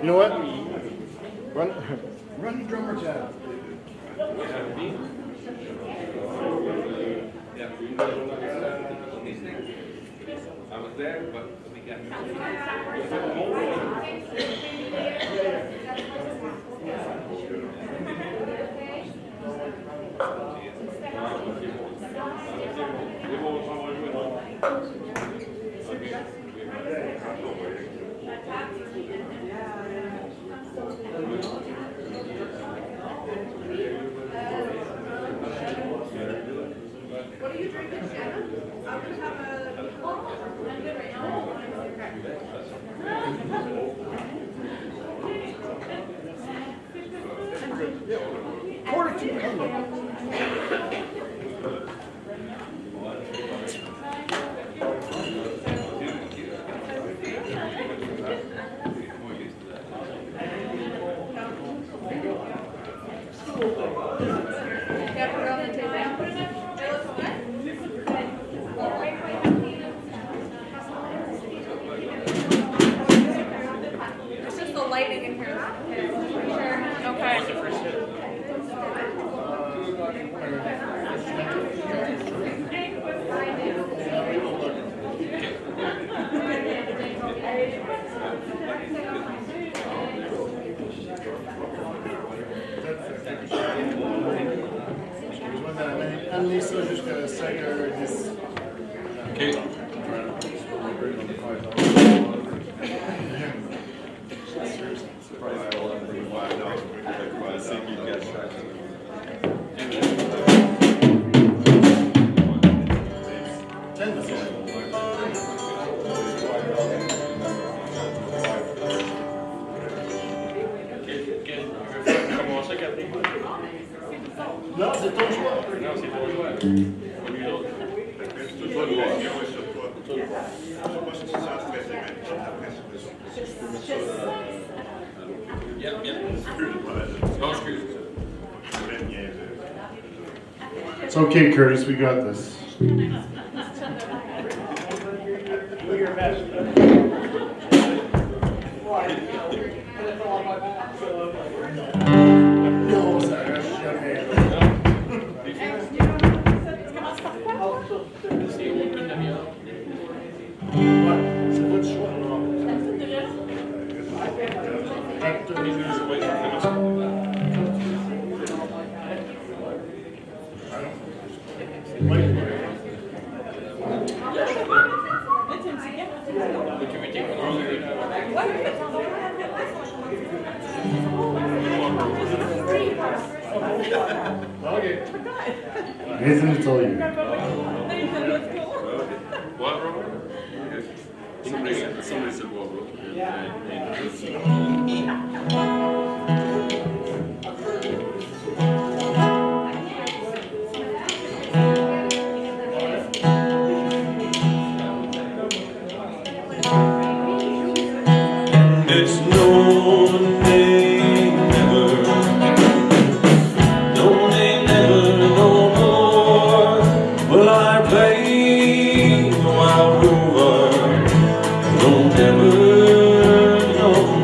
You know what? Run the drummer tab. I was there, but we got What are you drinking, Shannon? I'll just have a... I'm good right now. Quarter to It's just the lighting in here. Okay. Lisa jusqu'à 5h10. Ok. Non, c'est ton choix. Non, c'est ton choix. C'est toi le voir. Bien, bien. Non, excuse. It's okay, Curtis, we got this. Do your best. Non, ça reste jamais. Ouais, c'est pas du choix. Okay. Nathan to tell you. What, Robert? Somebody said what, Robert? It's no name never, no name never, no more. Will I play the wild rover? No never, no more.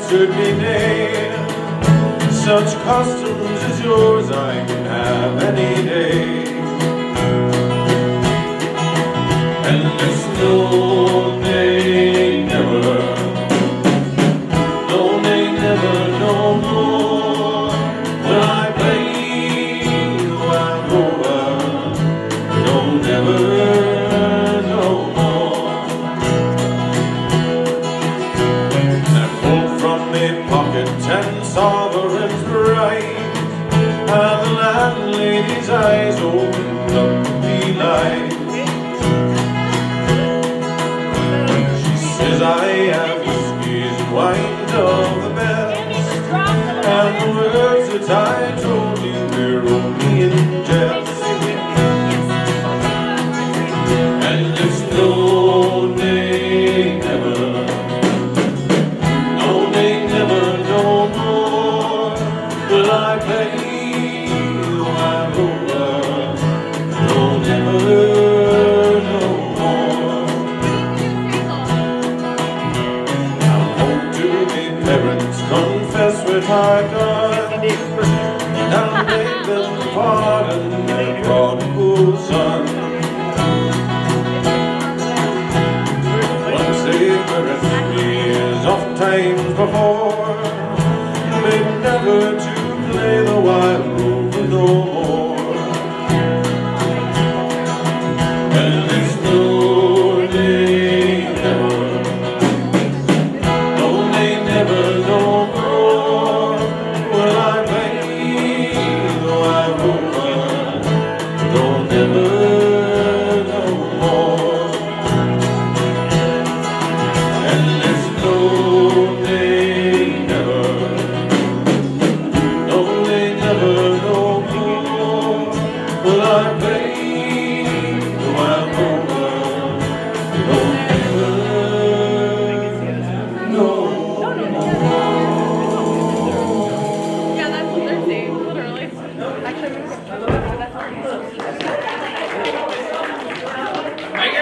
certainly made. Such customs as yours I can have any day. And there's no day never, no day never, no more will I play the wild rover. No, never, no more. I pulled from my pocket 10 sovereigns bright, and the landlady's eyes opened up to be light. She says, I have whiskies and wine of the best, and the words that I told you were only in jest. And there's no day never, no day never, no more will I play the wild rover. No, never, no more. I'm home to me parents, confess with my God, and I'll beg them pardon their prodigal son. Oft times before, but never to play the wild rover no more. And there's no day never, no day never, no more will I play the wild rover. No, never, no more. And there's no day never, no day never, no more will I play the wild rover. No, never, no more. Yeah, that's what they're saying, literally. Actually, that's Thank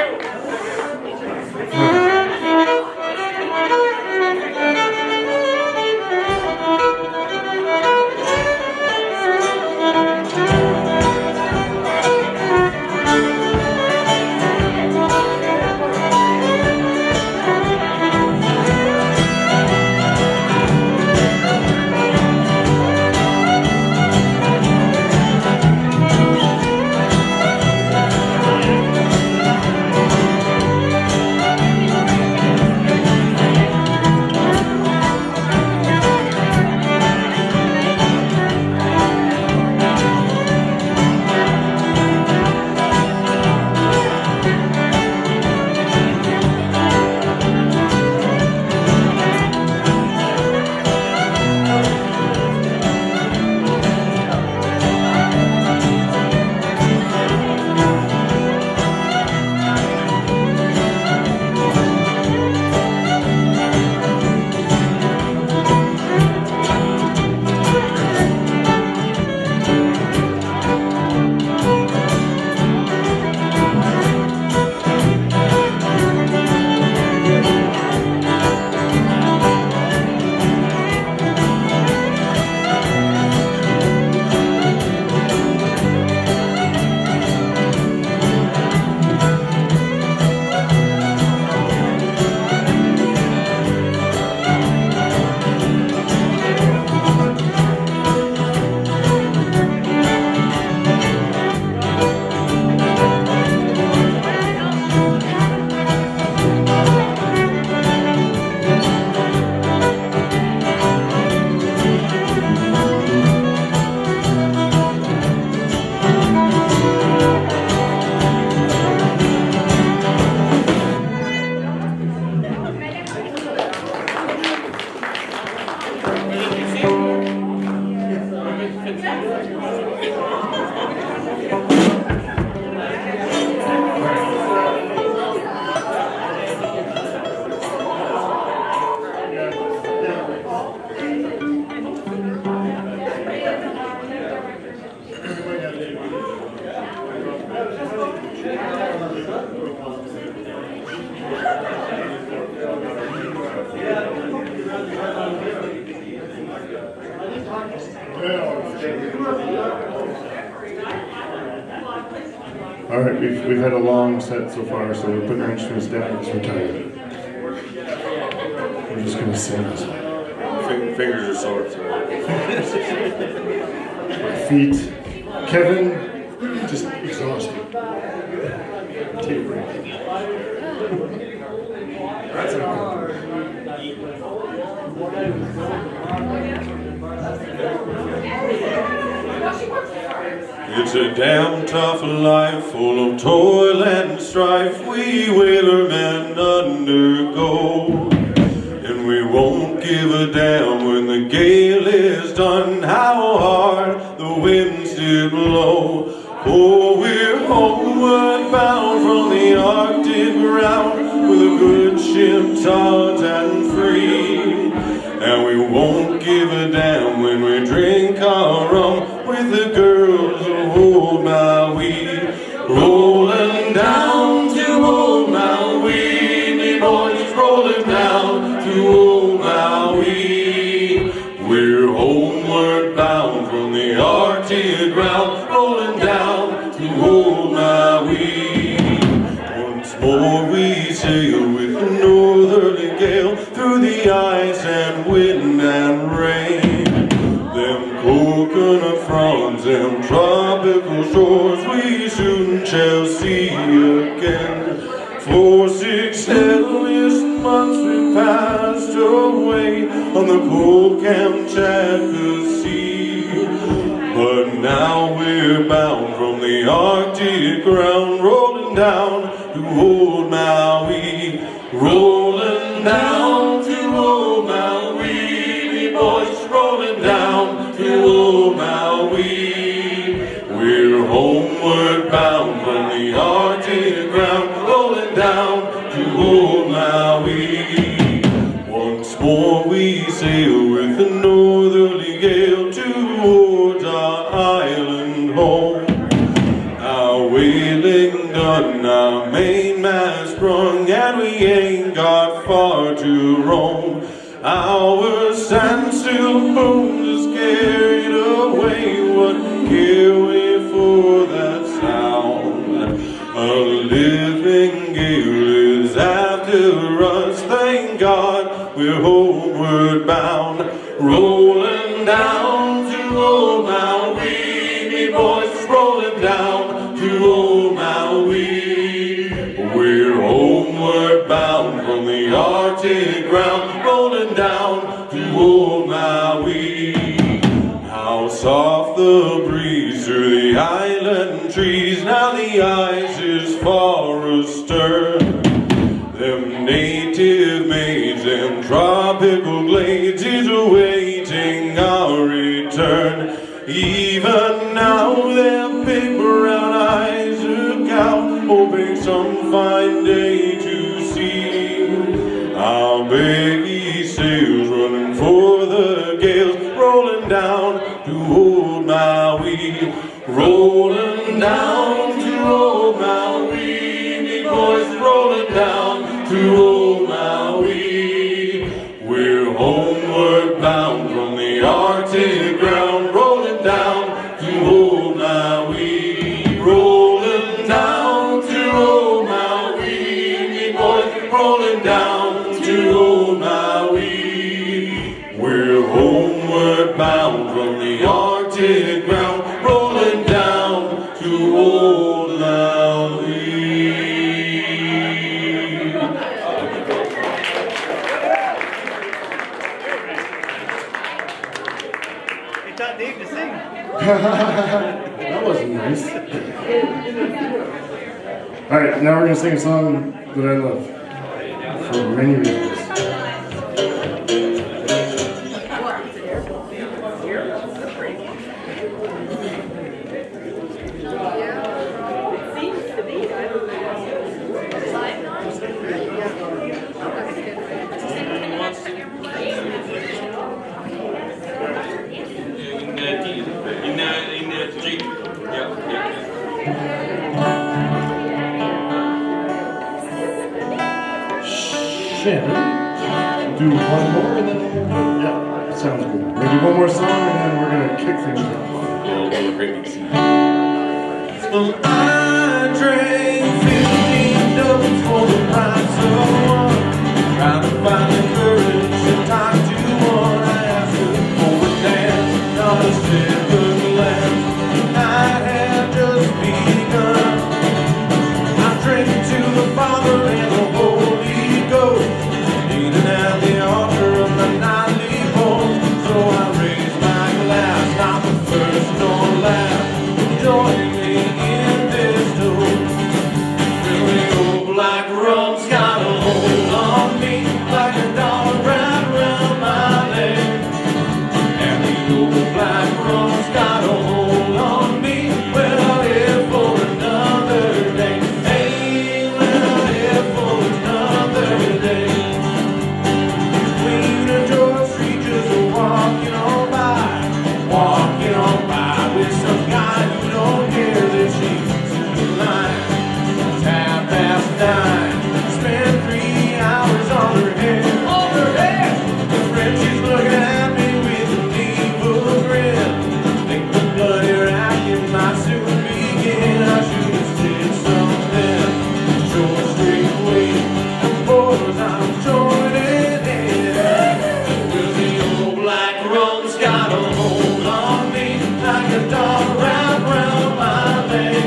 you. All right, we've had a long set so far, so we're putting our instruments down because we're tired. We're just gonna sing this one. Fingers are sore. So. My feet. Kevin, just exhausted. Take a break. That's It's a damn tough life full of toil and strife we whalermen undergo. And we won't give a damn when the gale is done how hard the winds did blow. Oh, we're homeward bound from the Arctic ground with a good ship taut and free. And we won't give a damn when we drink our rum with the girls of old Maui. Rolling down to old Maui, me boys, rolling down to old Maui. We're homeward bound from the Arctic ground, rolling down to old Maui. Once more we sail with the northerly gale through the ice and wind and rain. Them coconut fronds, them tropical shores we soon shall see again. For 6 endless months we passed away on the cold Kamchatka Sea. But now we're bound from the Arctic ground, rolling down to old Maui. Rolling down to old Maui, me boys, rolling down to old Maui. We're homeward bound from the Arctic ground, rolling down to old Maui. Once more we sail with the northerly gale towards our island home. Our whaling done, our mainmast sprung, and we ain't got far to roam. Our standstill booms is carried away, what care we for that sound? A living gale is after us, thank God we're homeward bound. Rolling down to old Maui, me boys, rolling down to old Maui. We're homeward bound from the Arctic ground, rolling down to old Maui. How soft the breeze through the island trees, now the ice is far astern. Them native maids and tropical glades is awaiting our return. Even now their big brown eyes look out, hoping some fine day to see our baggy sails running for the gales, rolling down to old Maui. Rolling down to old Maui, me boys, rolling down to old Maui. We're homeward bound from the Arctic ground, rolling down to old Maui. Rolling down to old Maui, me boys, rolling down to old Maui. We're homeward bound from the Arctic ground, rolling down to old Maui. They taught Dave to sing. That wasn't nice. All right, now we're gonna sing a song that I love for many reasons. Shit. Do one more and then yeah. Sounds good. We're gonna do one more song and then we're gonna kick things off. Well, we're great to see you. Well, I drank 15 doubles for the price of one. Trying to find the courage to talk to one. I asked her for a dance, not a second glance. The night had just begun. I drank to the Father and the Holy Ghost, leaning at the altar of the nightly post. So I raised my glass, not the first nor last. Join me in this toast. Really old black rum's got a hold on me, like a dog wrapped around my leg. And the old black rum's got a hold on me. Well, I'm here for another day. Hey, well, I'm here for another day. Queen of George Street just walking on by with some guy who don't care that she's too lying. It's 9:30. Spent 3 hours on her head. On her head! The friend, she's looking at me with an evil grin. Think the bloody racket might soon begin. I should have said something. George Street away. The boys, I'm joining in. Well, the old black rum's got a hold on me, like a dog wrapped round my leg.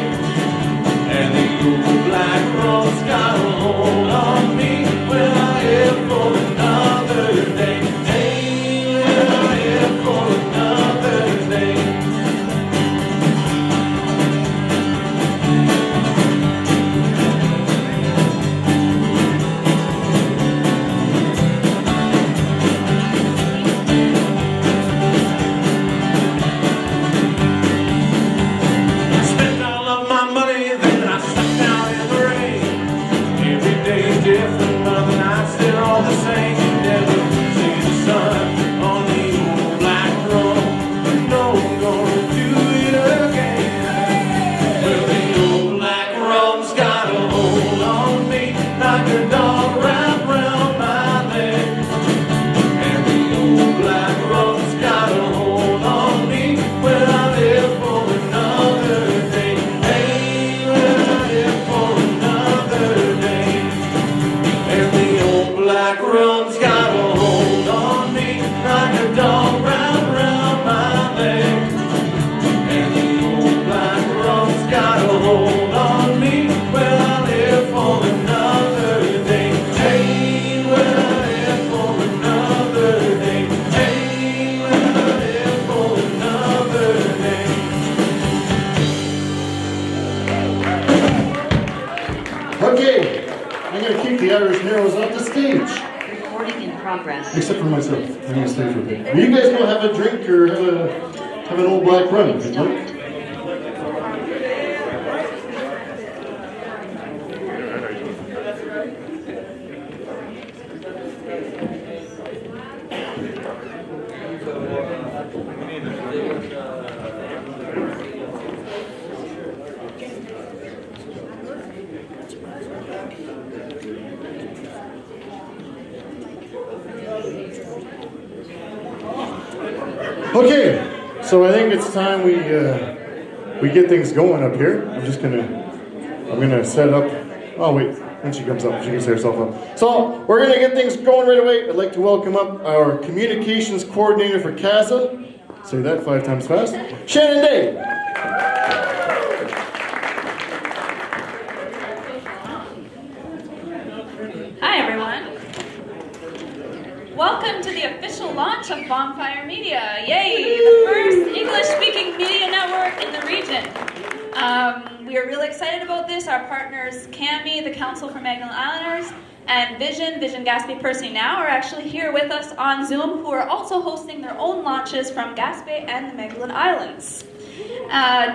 And the old black rum's got a hold on me. Well, I'm here for another day. Hey, well, I'm here for another day. Spent all of my money, then I sat down in the rain. Every day's different, but the nights they're all the same. You never see the sun on the old black rum, but no one's gonna do it again. Well, the old black rum's got a hold on me, like a dog wrapped round my leg. And the old black rum's got a hold on me. Well, I'm here for another day. Hey, well, I'm here for another day. And the old black rum's got a hold on me, like a dog wrapped around my leg. And the old black rum's got a hold on me. Well, I'm here for another day. Hey, well, I'm here for another day. Hey, well, I'm here for another day. Okay, I'm gonna keep the Irish Heroes off the stage. Recording in progress. Except for myself. I'm gonna stay for a bit. You guys go have a drink or have an old black rum if you'd like. Okay, so I think it's time we get things going up here. I'm gonna set up. Oh wait, when she comes up, she can set herself up. So we're gonna get things going right away. I'd like to welcome up our communications coordinator for CASA. Say that 5 times fast. Shannon Day. Hi everyone. Welcome to the official launch of Bonfyre Media. Yay! The first English-speaking media network in the region. We are really excited about this. Our partners, CAMI, the Council for Magdalen Islanders, and Vision Gaspé Percy Now are actually here with us on Zoom, who are also hosting their own launches from Gaspé and the Magdalen Islands.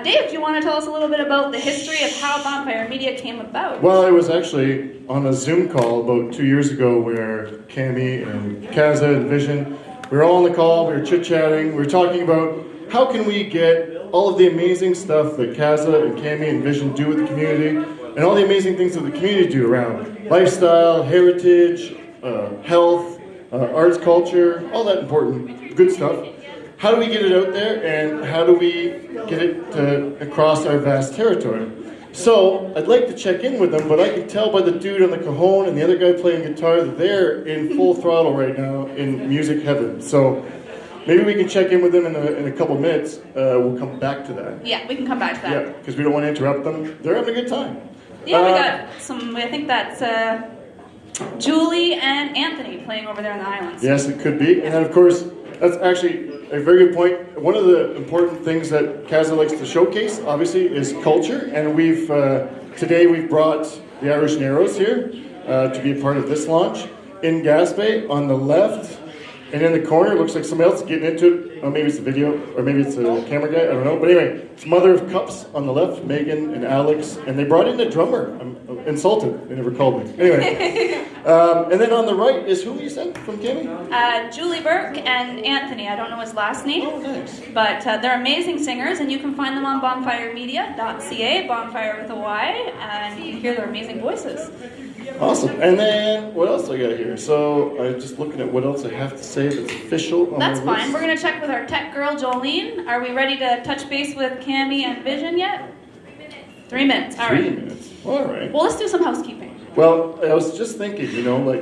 Dave, do you want to tell us a little bit about the history of how Bonfyre Media came about? Well, I was actually on a Zoom call about 2 years ago where Cami and Kaza and Vision, we were all on the call, we were chit-chatting, we were talking about how can we get all of the amazing stuff that Kaza and Cami and Vision do with the community, and all the amazing things that the community do around lifestyle, heritage, health, arts, culture, all that important good stuff. How do we get it out there, and how do we get it across our vast territory? So, I'd like to check in with them, but I can tell by the dude on the cajon and the other guy playing guitar that they're in full throttle right now in music heaven. So, maybe we can check in with them in a couple minutes. We'll come back to that. Yeah, we can come back to that. Yeah, because we don't want to interrupt them. They're having a good time. Yeah, we got some, I think that's Julie and Anthony playing over there in the Highlands. Yes, it could be. And then, of course, that's actually a very good point. One of the important things that Casa likes to showcase, obviously, is culture. And today we've brought the Irish Narrows here to be a part of this launch. In Gaspé, on the left, and in the corner, it looks like somebody else is getting into it. Oh, maybe it's the video, or maybe it's a camera guy, I don't know. But anyway, it's Mother of Cups on the left, Megan and Alex. And they brought in a drummer. I'm insulted, they never called me. Anyway. And then on the right is who you said from Cami? Julie Burke and Anthony. I don't know his last name. Oh, nice. But they're amazing singers, and you can find them on bonfiremedia.ca, Bonfire with a Y, and you can hear their amazing voices. Awesome. And then, what else do I got here? So, I'm just looking at what else I have to say that's official on That's my fine. list. We're going to check with our tech girl, Jolene. Are we ready to touch base with Cami and Vision yet? 3 minutes. All 3 right. minutes. All right. Well, let's do some housekeeping. Well, I was just thinking, we got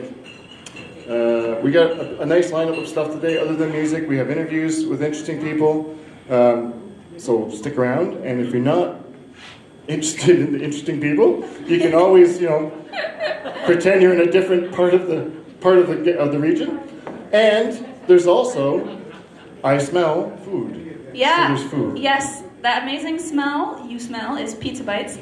a nice lineup of stuff today. Other than music, we have interviews with interesting people. So stick around, and if you're not interested in the interesting people, you can always, pretend you're in a different part of the region. And there's also, I smell food. Yeah. So there's food. Yes, that amazing smell you smell is Pizza Bites.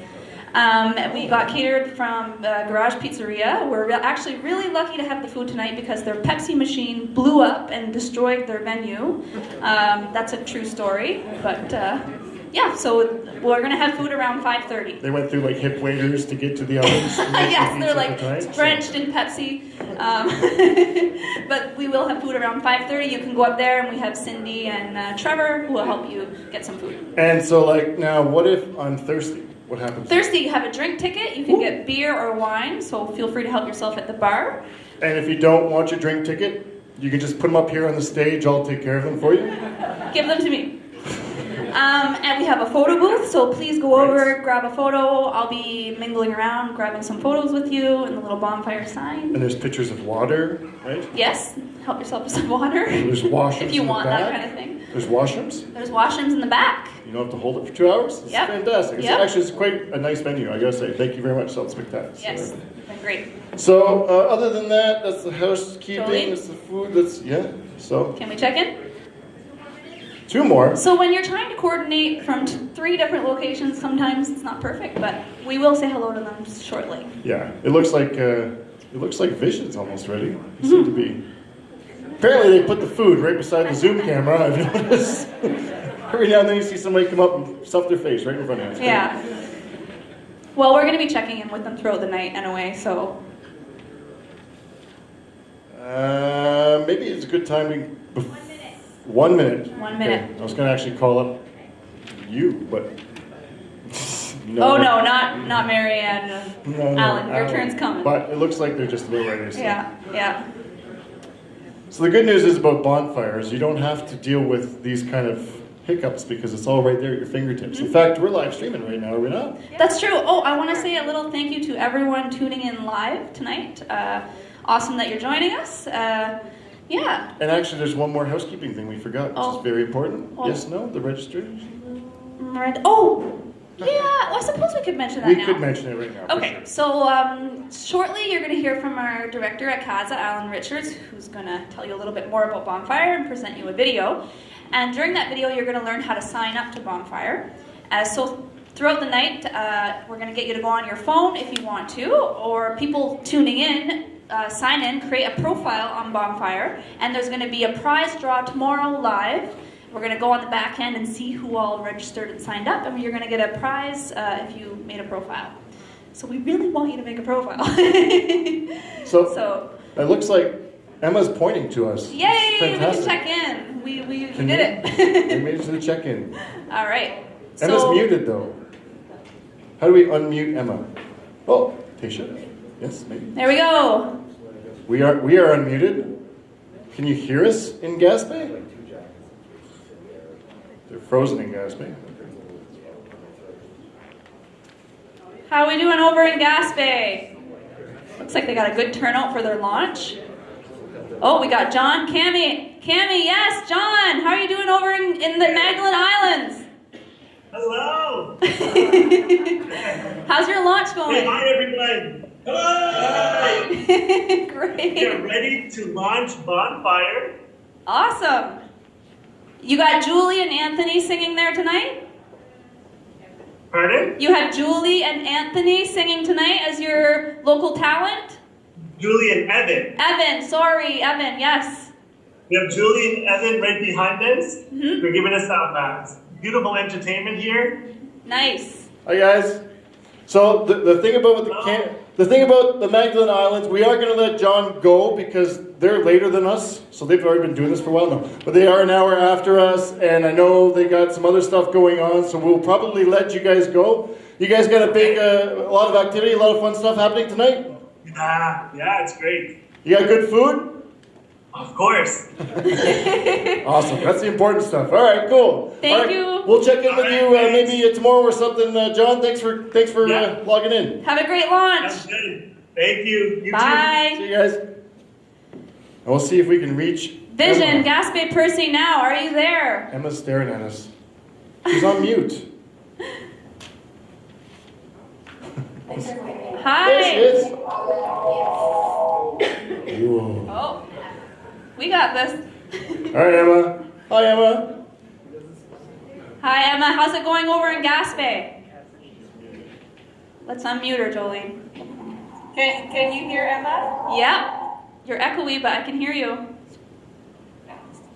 We got catered from Garage Pizzeria. We're actually really lucky to have the food tonight because their Pepsi machine blew up and destroyed their venue. That's a true story, but yeah, so we're gonna have food around 5:30. They went through like hip waders to get to the ovens. Yes, they're like drenched in Pepsi. But we will have food around 5:30. You can go up there, and we have Cindy and Trevor who will help you get some food. And so, now, what if I'm thirsty? What happens? Thursday, you have a drink ticket. You can get beer or wine, so feel free to help yourself at the bar. And if you don't want your drink ticket, you can just put them up here on the stage. I'll take care of them for you. Give them to me. And we have a photo booth, so please go over, grab a photo. I'll be mingling around, grabbing some photos with you, and the little bonfire sign. And there's pictures of water, right? Yes, help yourself with some water. There's washrooms if you in the want back. that kind of thing. There's washrooms. There's washrooms in the back. You don't have to hold it for 2 hours. It's Yep. fantastic. Yep. It's quite a nice venue, I gotta say. Thank you very much, Salt Spectacular. Yes, been great. So, other than that, that's the housekeeping, Jolene? that's the food, so. Can we check in? 2 more. So when you're trying to coordinate from 3 different locations, sometimes it's not perfect, but we will say hello to them shortly. Yeah, it looks like Vision's almost ready. They seem to be. Apparently, they put the food right beside the Zoom camera. I've noticed. Every now and then, you see somebody come up and stuff their face right in front of you. Yeah. Well, we're going to be checking in with them throughout the night anyway, so. Maybe it's a good time to. 1 minute. 1 minute. Okay. I was going to actually call up you, but. No. Oh no, not Mary and No, Alan. Your turn's coming. But it looks like they're just about ready. So. Yeah. So the good news is about bonfires, you don't have to deal with these kind of hiccups because it's all right there at your fingertips. Mm-hmm. In fact, we're live streaming right now, are we not? That's true. Oh, I want to say a little thank you to everyone tuning in live tonight. Awesome that you're joining us. Yeah. And actually, there's one more housekeeping thing we forgot, which is very important. Oh. Yes, no, the register? Yeah, well, I suppose we could mention that We now. could mention it right now. for Okay, sure. so shortly you're going to hear from our director at Casa, Alan Richards, who's going to tell you a little bit more about Bonfire and present you a video. And during that video, you're going to learn how to sign up to Bonfire. So throughout the night, we're going to get you to go on your phone if you want to, or people tuning in, sign in, create a profile on Bonfire, and there's going to be a prize draw tomorrow live. We're going to go on the back end and see who all registered and signed up, and you're going to get a prize if you made a profile. So we really want you to make a profile. So it looks like Emma's pointing to us. Yay! We Fantastic. can check in. We Can did it. We made it to the check-in. All right. Emma's muted, though. How do we unmute Emma? Oh, Tasha. Yes, maybe. There we go. We are unmuted. Can you hear us in Gaspé? They're frozen in Gaspé. How are we doing over in Gaspé? Looks like they got a good turnout for their launch. Oh, we got John, Cami, yes, John. How are you doing over in the Magdalen Islands? Hello. How's your launch going? Say hi, everybody. Hello. Great. Get ready to launch Bonfyre. Awesome. You got Julie and Anthony singing there tonight? Pardon? You have Julie and Anthony singing tonight as your local talent? Julie and Evan. Evan, sorry, Evan, yes. We have Julie and Evan right behind us. Mm-hmm. They're giving us beautiful entertainment here. Nice. Hi guys. So the thing about the thing about the Magdalen Islands, we are going to let John go because they're later than us, so they've already been doing this for a while now. But they are an hour after us, and I know they got some other stuff going on, so we'll probably let you guys go. You guys got a big, a lot of activity, a lot of fun stuff happening tonight. Yeah, it's great. You got good food? Of course. Awesome. That's the important stuff. All right, cool. Thank you. We'll check in with All you right, maybe tomorrow or something. John, thanks for Yeah. logging in. Have a great launch. Sounds good. Thank you. You Bye. See you guys. And we'll see if we can reach Vision, Emma. Gaspé Percy now, are you there? Emma's staring at us. She's on mute. Hi. There she is. Whoa. Oh, we got this. All right, Emma. Hi, Emma. Hi, Emma. How's it going over in Gaspé? Let's unmute her, Jolene. Can you hear Emma? Yeah. You're echoey, but I can hear you.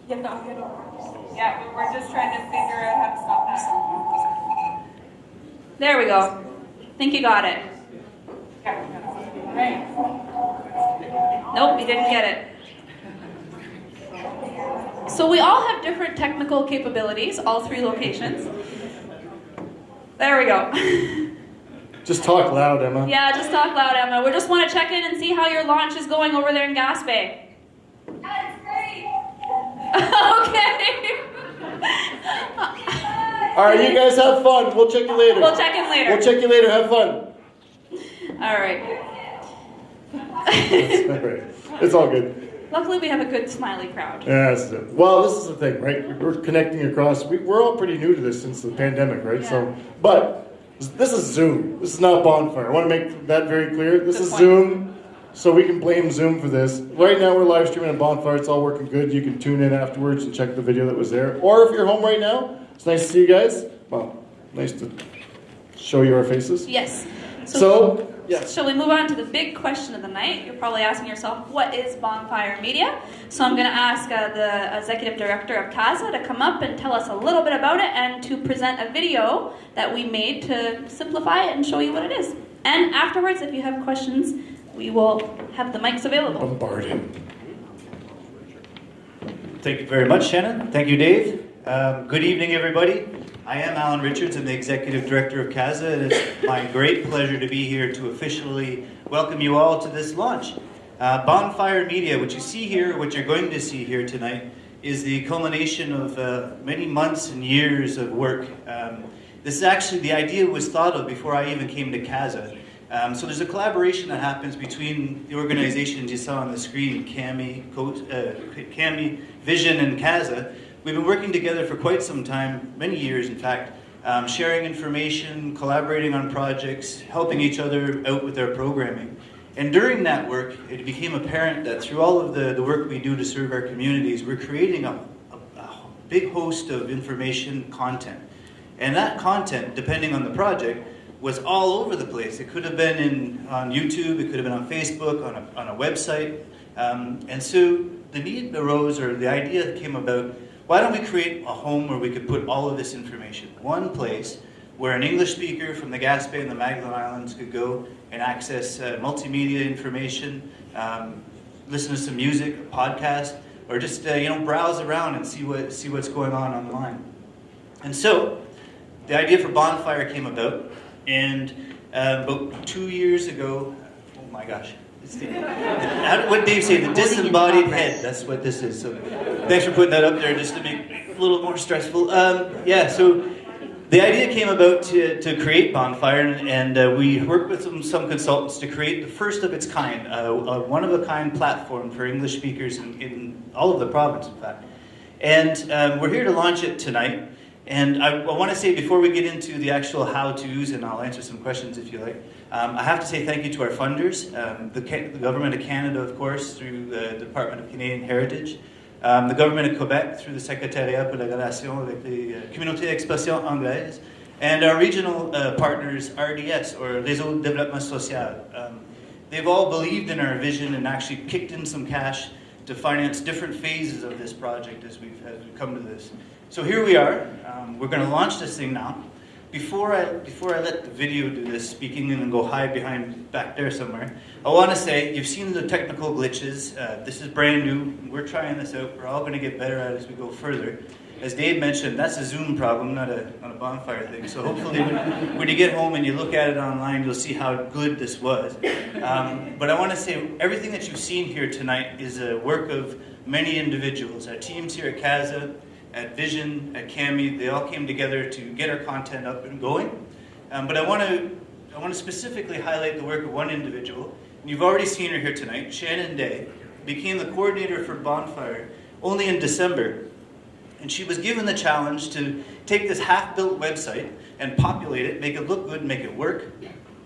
Yeah, we're just trying to figure out how to stop that. There we go. Think you got it. Right. Nope, you didn't get it. So we all have different technical capabilities, all three locations. There we go. Just talk loud, Emma. Yeah, just talk loud, Emma. We just want to check in and see how your launch is going over there in Gaspé. That's great. Okay. All right, you guys have fun. We'll check you later. We'll check in later. We'll check you later. Have fun. All right. All right. It's all good. Luckily, we have a good smiley crowd. Yeah, that's it. Well, this is the thing, right? We're connecting across. We're all pretty new to this since the pandemic, right? Yeah. So, but this is Zoom. This is not Bonfyre. I want to make that very clear. This Good is point. Zoom, so we can blame Zoom for this. Right now, we're live streaming on Bonfyre. It's all working good. You can tune in afterwards and check the video that was there. Or if you're home right now, it's nice to see you guys. Well, nice to show you our faces. Yes. So, yes. Shall we move on to the big question of the night? You're probably asking yourself, what is Bonfyre Media? So I'm going to ask the executive director of CASA to come up and tell us a little bit about it and to present a video that we made to simplify it and show you what it is. And afterwards, if you have questions, we will have the mics available. Bombard him. Thank you very much, Shannon. Thank you, Dave. Good evening, everybody. I am Alan Richards. I'm the Executive Director of CASA, and it's my great pleasure to be here to officially welcome you all to this launch. Bonfyre Media, what you see here, what you're going to see here tonight, is the culmination of many months and years of work. This is actually, the idea was thought of before I even came to CASA. So there's a collaboration that happens between the organizations you saw on the screen, Cami, Vision, and CASA. We've been working together for quite some time, many years in fact, sharing information, collaborating on projects, helping each other out with their programming. And during that work, it became apparent that through all of the work we do to serve our communities, we're creating a big host of information content. And that content, depending on the project, was all over the place. It could have been on YouTube, it could have been on Facebook, on a website. And so the need arose, or the idea came about, why don't we create a home where we could put all of this information? One place where an English speaker from the Gaspé and the Magdalen Islands could go and access multimedia information, listen to some music, a podcast, or just browse around and see what's going on online. And so the idea for Bonfyre came about, and about 2 years ago, oh my gosh. What did Dave say? The disembodied head. That's what this is. So thanks for putting that up there just to make a little more stressful. Yeah, so the idea came about to create Bonfyre, and we worked with some consultants to create the first of its kind, a one-of-a-kind platform for English speakers in all of the province, in fact. And we're here to launch it tonight. And I want to say, before we get into the actual how-tos, and I'll answer some questions if you like, I have to say thank you to our funders, the Government of Canada, of course, through the Department of Canadian Heritage, the Government of Quebec through the Secrétariat pour la relation avec les communautés d'expression anglaise, and our regional partners, RDS, or Réseau de Développement Social. They've all believed in our vision and actually kicked in some cash to finance different phases of this project as we've come to this. So here we are. We're going to launch this thing now. Before I let the video do this speaking and then go hide behind back there somewhere, I want to say, you've seen the technical glitches. This is brand new. We're trying this out. We're all going to get better at it as we go further. As Dave mentioned, that's a Zoom problem, not a Bonfyre thing. So hopefully when you get home and you look at it online, you'll see how good this was. But I want to say, everything that you've seen here tonight is a work of many individuals. Our teams here at CASA, at Vision, at CAMI, they all came together to get our content up and going. But I want to specifically highlight the work of one individual. And you've already seen her here tonight. Shannon Day became the coordinator for Bonfyre only in December. And she was given the challenge to take this half-built website and populate it, make it look good, make it work,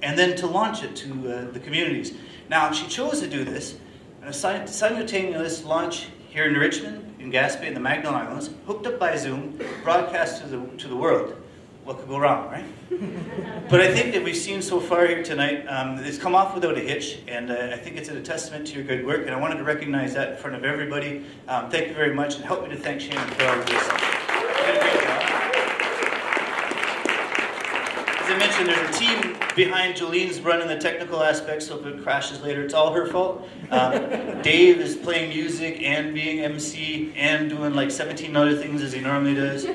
and then to launch it to the communities. Now, she chose to do this in a simultaneous launch here in Richmond, in Gaspé, and the Magdalen Islands, hooked up by Zoom, broadcast to the world. What could go wrong, right? But I think that we've seen so far here tonight, it's come off without a hitch, and I think it's a testament to your good work, and I wanted to recognize that in front of everybody. Thank you very much, and help me to thank Shannon for all of this. You did a great job. As I mentioned, there's a team behind Jolene's running the technical aspects, so if it crashes later, it's all her fault. Dave is playing music and being MC and doing like 17 other things as he normally does,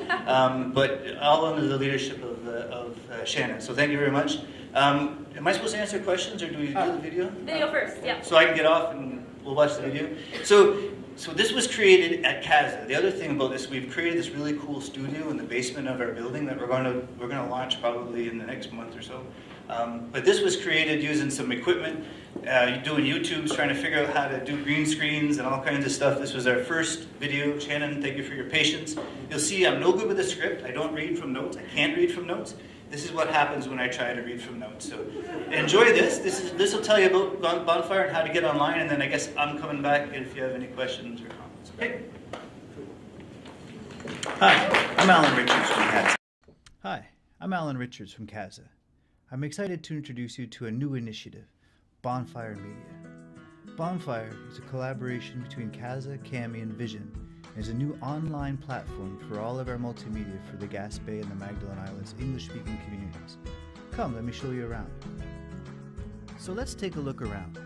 but all under the leadership of Shannon. So thank you very much. Am I supposed to answer questions, or do we do the video? Video first, yeah. So I can get off and we'll watch the video. So this was created at CASA. The other thing about this, we've created this really cool studio in the basement of our building that we're going to launch probably in the next month or so. But this was created using some equipment, doing YouTubes, trying to figure out how to do green screens and all kinds of stuff. This was our first video. Shannon, thank you for your patience. You'll see I'm no good with the script. I don't read from notes. I can't read from notes. This is what happens when I try to read from notes. So enjoy this. This will tell you about Bonfyre and how to get online, and then I guess I'm coming back if you have any questions or comments. Okay? Hi, I'm Alan Richards from CASA. Hi, I'm Alan Richards from CASA. I'm excited to introduce you to a new initiative, Bonfyre Media. Bonfyre is a collaboration between CASA, CAMI, and Vision, and is a new online platform for all of our multimedia for the Gaspé and the Magdalen Islands English-speaking communities. Come, let me show you around. So let's take a look around.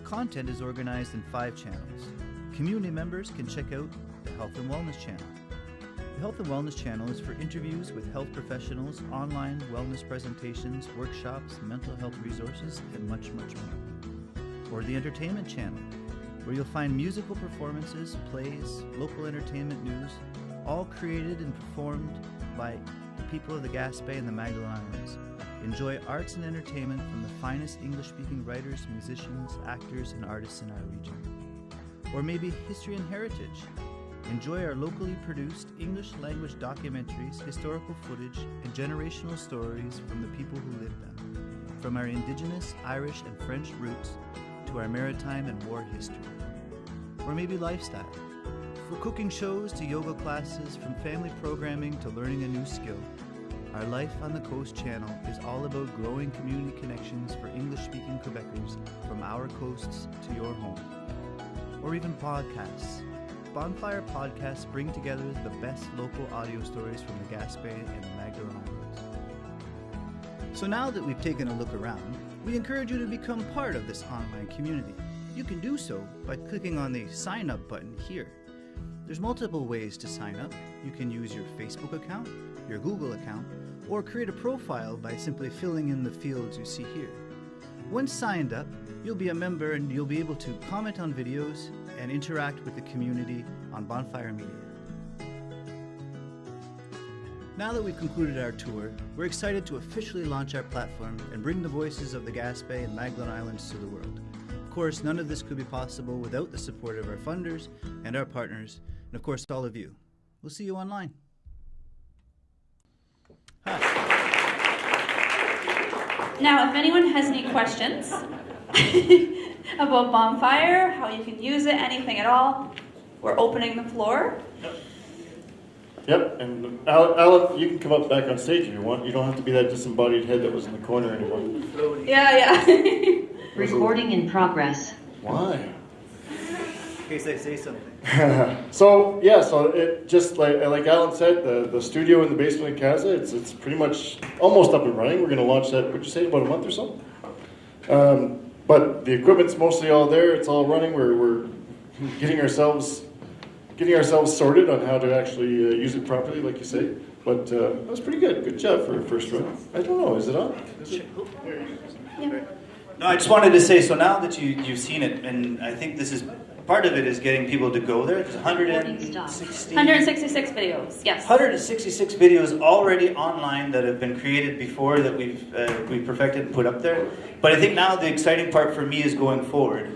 Content is organized in 5 channels. Community members can check out the Health and Wellness channel. The Health and Wellness channel is for interviews with health professionals, online wellness presentations, workshops, mental health resources, and much, much more. Or the Entertainment channel, where you'll find musical performances, plays, local entertainment news, all created and performed by the people of the Gaspé and the Magdalen Islands. Enjoy arts and entertainment from the finest English-speaking writers, musicians, actors, and artists in our region. Or maybe history and heritage. Enjoy our locally produced English language documentaries, historical footage, and generational stories from the people who lived them, from our Indigenous, Irish, and French roots to our maritime and war history. Or maybe lifestyle. From cooking shows to yoga classes, from family programming to learning a new skill, our Life on the Coast channel is all about growing community connections for English-speaking Quebecers from our coasts to your home. Or even podcasts. Bonfyre podcasts bring together the best local audio stories from the Gaspé and the Magdalen Islands. So now that we've taken a look around, we encourage you to become part of this online community. You can do so by clicking on the Sign Up button here. There's multiple ways to sign up. You can use your Facebook account, your Google account, or create a profile by simply filling in the fields you see here. Once signed up, you'll be a member and you'll be able to comment on videos and interact with the community on Bonfyre Media. Now that we've concluded our tour, we're excited to officially launch our platform and bring the voices of the Gaspé and Magdalen Islands to the world. Of course, none of this could be possible without the support of our funders and our partners, and of course, all of you. We'll see you online. Hi. Now, if anyone has any questions about Bonfyre, how you can use it, anything at all, we're opening the floor. Yep, and Alan, you can come up back on stage if you want. You don't have to be that disembodied head that was in the corner anymore. Yeah. Recording in progress. Why? In case I say something. So it just like Alan said, the studio in the basement of Casa, it's pretty much almost up and running. We're going to launch that, would you say, about a month or so? But the equipment's mostly all there. It's all running. We're getting ourselves sorted on how to actually use it properly, like you say. But that was pretty good. Good job for a first run. I don't know. Is it on? Is it? Yeah. No, I just wanted to say, so now that you've seen it, and I think this is, part of it is getting people to go there. There's 166 videos, yes. 166 videos already online that have been created before that we've perfected and put up there. But I think now the exciting part for me is going forward.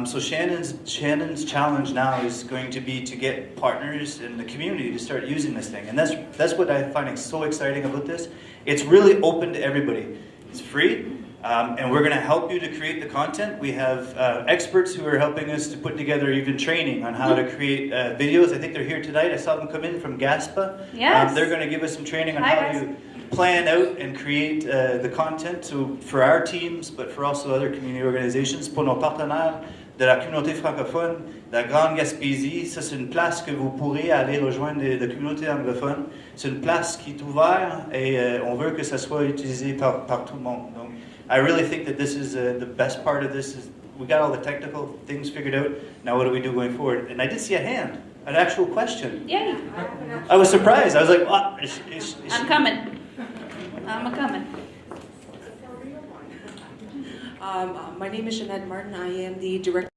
So Shannon's challenge now is going to be to get partners in the community to start using this thing. And that's what I find so exciting about this. It's really open to everybody. It's free. And we're going to help you to create the content. We have experts who are helping us to put together even training on how to create videos. I think they're here tonight. I saw them come in from GASPA. Yes. They're going to give us some training on how to plan out and create the content for our teams, but for also other community organizations. Pour nos partenaires de la communauté francophone, la Grande Gaspésie, ça c'est une place que vous pourrez aller rejoindre la communauté anglophone. C'est une place qui est ouverte et on veut que ça soit utilisé par tout le monde. Donc, I really think that this is the best part of this. Is we got all the technical things figured out. Now what do we do going forward? And I did see a hand, an actual question. Yay. I was surprised. I was like, what? I'm coming. I'm coming. My name is Jeanette Martin. I am the director.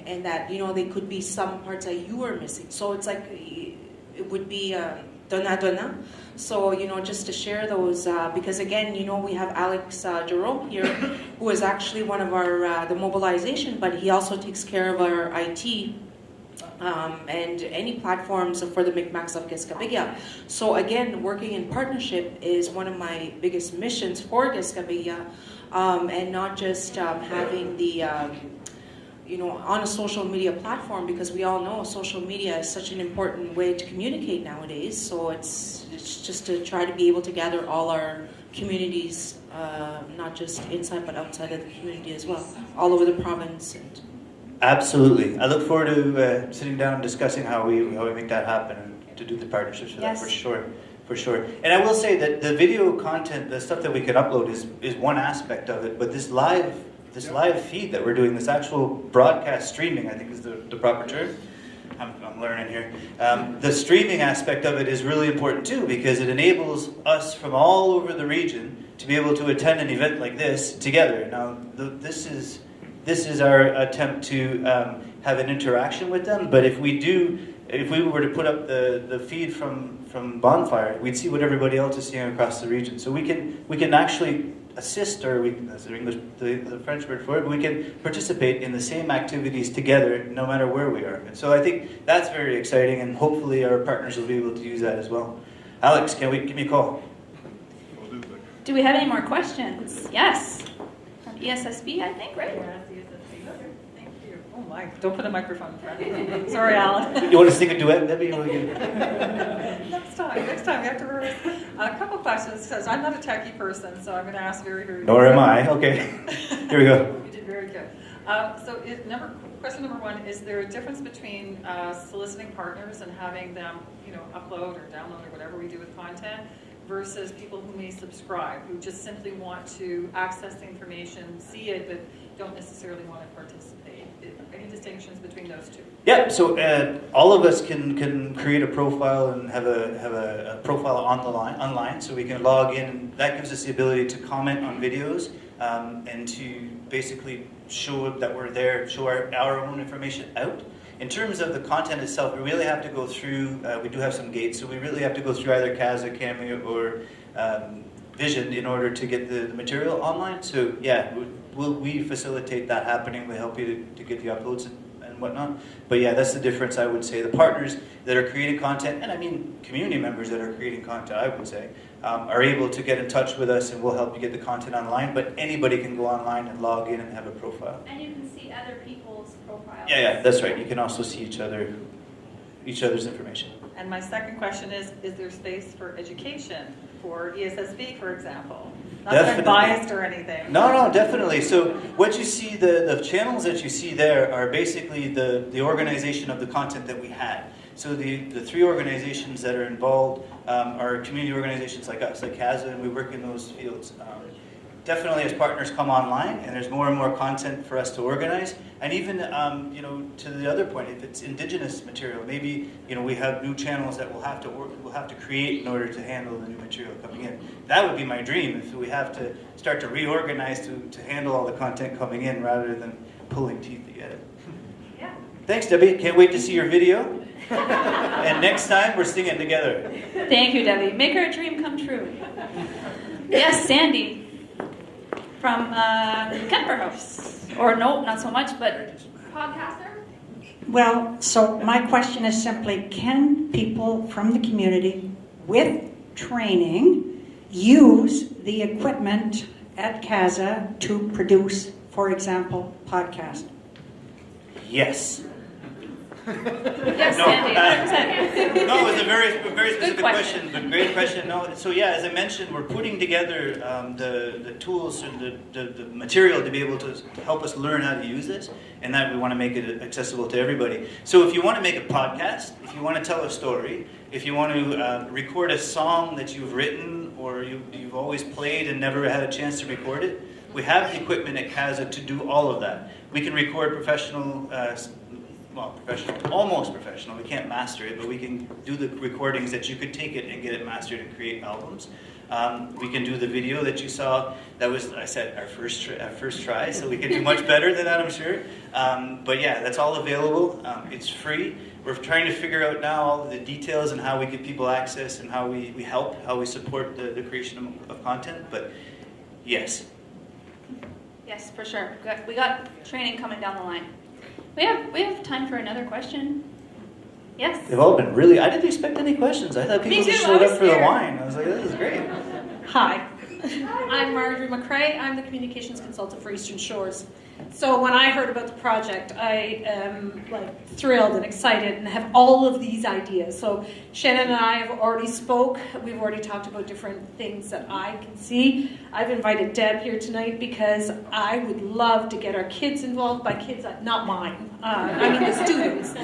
And that, there could be some parts that you are missing. So it's like, it would be donna. So, just to share those, because again, we have Alex Jerome here, who is actually one of our, the mobilization, but he also takes care of our IT and any platforms for the Micmacs of Gaspésia. So again, working in partnership is one of my biggest missions for Gaspésia, and not just having the on a social media platform, because we all know social media is such an important way to communicate nowadays. So it's just to try to be able to gather all our communities, not just inside but outside of the community as well, all over the province. And absolutely. I look forward to sitting down and discussing how we make that happen and to do the partnerships for that, for sure. For sure. And I will say that the video content, the stuff that we can upload is one aspect of it, but this live feed that we're doing, this actual broadcast streaming, I think is the proper term. I'm learning here. The streaming aspect of it is really important too, because it enables us from all over the region to be able to attend an event like this together. Now, this is our attempt to have an interaction with them, but if we were to put up the feed from Bonfyre, we'd see what everybody else is seeing across the region. So we can actually assist, or that's the English, the French word for it, but we can participate in the same activities together no matter where we are. And so I think that's very exciting, and hopefully our partners will be able to use that as well. Alex, give me a call? Do we have any more questions? Yes. From ESSB, I think, right? Oh my, don't put a microphone in front. Sorry, Alan. You want to sing a duet? That'd be really good. Next time, we have to rehearse. A couple questions, because I'm not a techie person, so I'm going to ask very, very Nor am I. Okay. Here we go. Very good. Question number one, is there a difference between soliciting partners and having them, upload or download or whatever we do with content versus people who may subscribe, who just simply want to access the information, see it, but don't necessarily want to participate? Any distinctions between those two? Yeah, so all of us can create a profile and have a profile online, so we can log in, and that gives us the ability to comment on videos and to basically show that we're there, show our own information out. In terms of the content itself, we really have to go through, we do have some gates, so we really have to go through either CASA, Cameo, or Vision in order to get the material online. So yeah, we facilitate that happening. We help you to get the uploads and whatnot. But yeah, that's the difference, I would say. The partners that are creating content, and I mean community members that are creating content, I would say, are able to get in touch with us, and we'll help you get the content online. But anybody can go online and log in and have a profile. And you can see other people's profiles. Yeah, that's right. You can also see each other's information. And my second question is there space for education for ESSB, for example? Not that I'm biased or anything. No, definitely. So what you see, the channels that you see there are basically the organization of the content that we had. So the three organizations that are involved are community organizations like us, like CASA, and we work in those fields. Definitely as partners come online and there's more and more content for us to organize, and even to the other point, if it's indigenous material, maybe we have new channels that we'll have to create in order to handle the new material coming in. That would be my dream, if we have to start to reorganize to handle all the content coming in rather than pulling teeth to get it. Yeah. Thanks, Debbie. Can't wait to see your video. And next time we're singing together. Thank you, Debbie. Make our dream come true. Yes, Sandy. From Kemper House. Or no, not so much, but podcaster? Well, so my question is simply, can people from the community with training use the equipment at CASA to produce, for example, podcast? Yes. Yes, Sandy, 100%. No, it was a very specific question, but great question. No, so yeah, as I mentioned, we're putting together the tools and the material to be able to help us learn how to use this, and that we want to make it accessible to everybody. So if you want to make a podcast, if you want to tell a story, if you want to record a song that you've written or you've always played and never had a chance to record it, we have the equipment at CASA to do all of that. We can record professional, almost professional. We can't master it, but we can do the recordings that you could take it and get it mastered and create albums. We can do the video that you saw. That was, I said, our first try, so we can do much better than that, I'm sure. But yeah, that's all available. It's free. We're trying to figure out now all the details and how we give people access and how we help, how we support the creation of content. But yes. Yes, for sure. We got training coming down the line. We have time for another question. Yes? They've all been really, I didn't expect any questions. I thought people just showed up for the wine. I was like, this is great. Hi. I'm Marjorie McCrae. I'm the communications consultant for Eastern Shores. So when I heard about the project, I am thrilled and excited and have all of these ideas. So Shannon and I have already spoke. We've already talked about different things that I can see. I've invited Deb here tonight because I would love to get our kids involved. By kids, not mine. I mean the students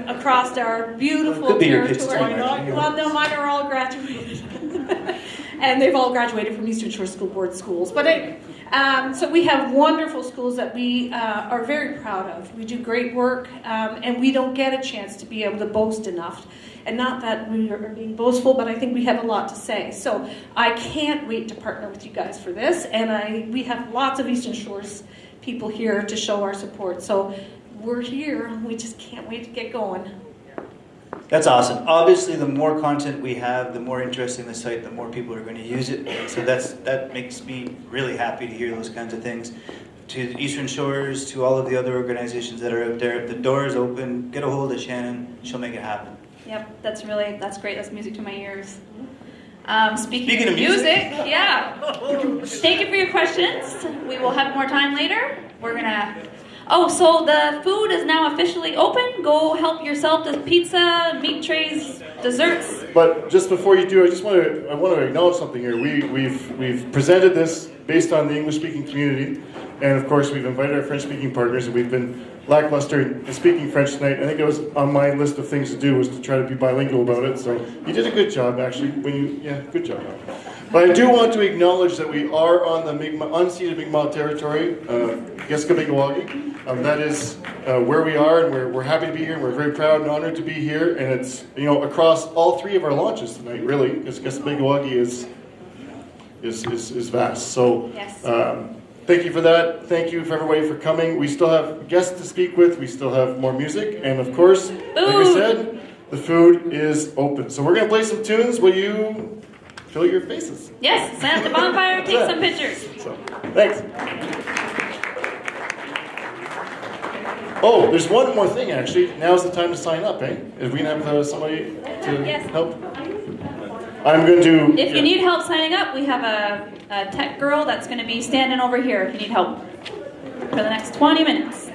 across our beautiful territory. Well, no, mine are all graduated. And they've all graduated from Eastern Shore School Board schools. But so we have wonderful schools that we are very proud of. We do great work, and we don't get a chance to be able to boast enough. And not that we are being boastful, but I think we have a lot to say. So I can't wait to partner with you guys for this. And we have lots of Eastern Shores people here to show our support. So we're here. We just can't wait to get going. That's awesome. Obviously, the more content we have, the more interesting the site, the more people are going to use it. And so that makes me really happy to hear those kinds of things. To Eastern Shores, to all of the other organizations that are out there, the door is open. Get a hold of Shannon. She'll make it happen. Yep, that's great. That's music to my ears. Speaking of music, yeah. Thank you for your questions. We will have more time later. We're gonna. Oh, so the food is now officially open. Go help yourself to pizza, meat trays, desserts. But just before you do, I want to acknowledge something here. We've presented this based on the English-speaking community, And of course, we've invited our French-speaking partners, and we've been lackluster in speaking French tonight. I think it was on my list of things to do was to try to be bilingual about it. So you did a good job, actually. Good job. But I do want to acknowledge that we are on the unceded Mi'kmaq territory, Geska-Mi'kawagi. That is where we are, and we're happy to be here. And we're very proud and honored to be here, and it's across all three of our launches tonight, really, because Geska-Mi'kawagi is vast. So. Yes. Thank you for that. Thank you for everybody for coming. We still have guests to speak with. We still have more music. And of course, like I said, the food is open. So we're going to play some tunes. Will you fill your faces? Yes, sign up to Bonfyre, take some pictures. So, thanks. Oh, there's one more thing, actually. Now's the time to sign up, eh? Are we going to have somebody to help? I'm going to... If you need help signing up, we have a tech girl that's going to be standing over here if you need help for the next 20 minutes.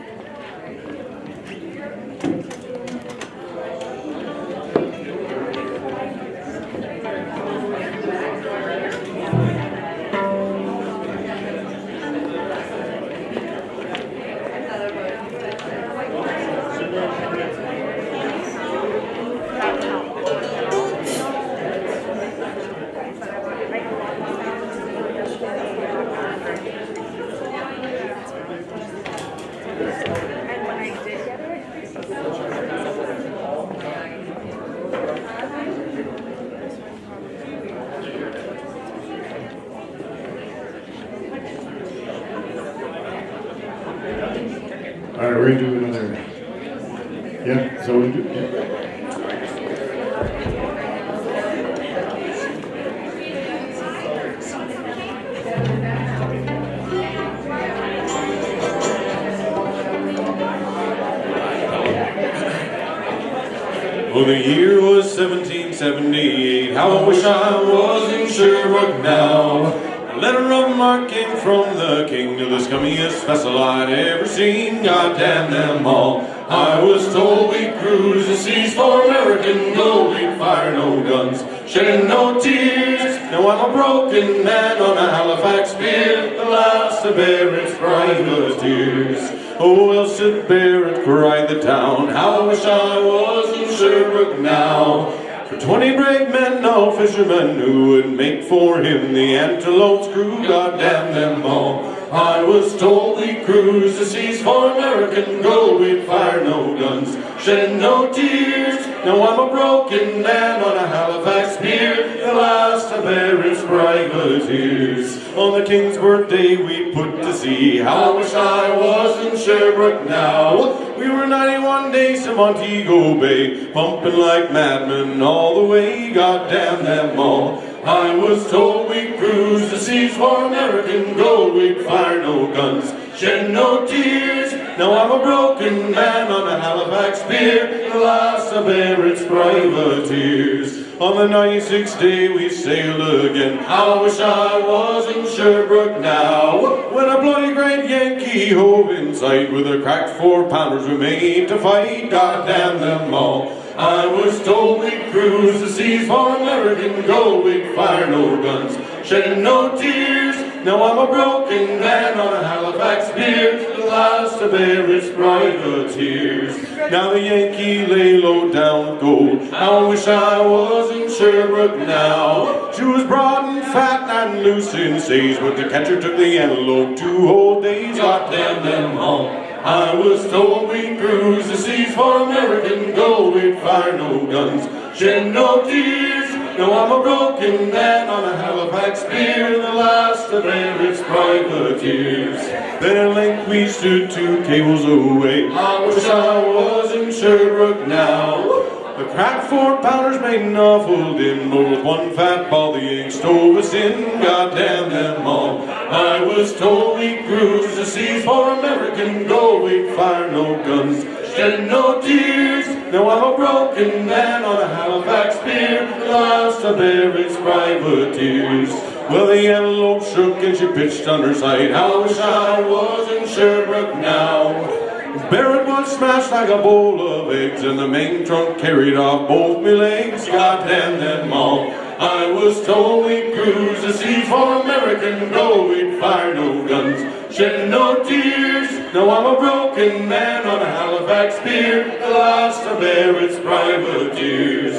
All right, we're going to do another. Yeah, so we do. Yeah. Well, the year was 1778. How I wish I was in Sherbrooke now. A letter of marque came from the king to the scummiest vessel I'd ever seen. God damn them all. I was told we'd cruise the seas for American gold. We'd fire no guns, shedding no tears. Now I'm a broken man on a Halifax pier, the last of Barrett's privateers. Oh, well, said Barrett, cried the town, how I wish I was in Sherbrooke now. For 20 brave men, all fishermen, who would make for him the Antelope's crew. God damn them all. I was told we'd cruise the seas for American gold. We'd fire no guns, shed no tears. Now I'm a broken man on a Halifax pier, the last of Barrett's privateers. On the King's birthday we put to sea. How I wish I was in Sherbrooke now. We were 91 days to Montego Bay, pumping like madmen all the way. God damn them all. I was told we'd cruise the seas for American gold. We'd fire no guns, shed no tears. Now I'm a broken man on a Halifax pier, the last of Barrett's privateers. On the 96th day we sailed again. How I wish I was in Sherbrooke now. When a bloody great Yankee hove in sight, with a cracked 4-pounders we made to fight. God damn them all. I was told we'd cruise the seas for American gold. We'd fire no guns, shed no tears. Now I'm a broken man on a Halifax pier, the last of Barrett's privateers. Now the Yankee lay low down with gold. How I wish I was in Sherbrooke now. She was broad and fat and loose in stays, but the catcher took the Antelope 2 whole days. God damn them all. I was told we'd cruise the seas for American gold. We'd fire no guns, shed no tears. Now I'm a broken man on a Halifax pier, the last of Barrett's privateers. Then at length we stood 2 cables away. I wish I was in Sherbrooke now. The cracked 4-pounders made an awful din, but with one fat ball the Yanks stove us in. God damn them all. I was told we'd cruise the seas for American gold. We'd fire no guns, shed no tears. Now I'm a broken man on a Halifax pier, the last of Barrett's privateers. Well, the Antelope shook and she pitched on her side. How I wish I was in Sherbrooke now. Barrett was smashed like a bowl of eggs, and the main trunk carried off both me legs. God damn them all. I was told we'd cruise the seas for American gold. We'd fire no guns, shed no tears. Now I'm a broken man on a Halifax pier, the last to bear its privateers.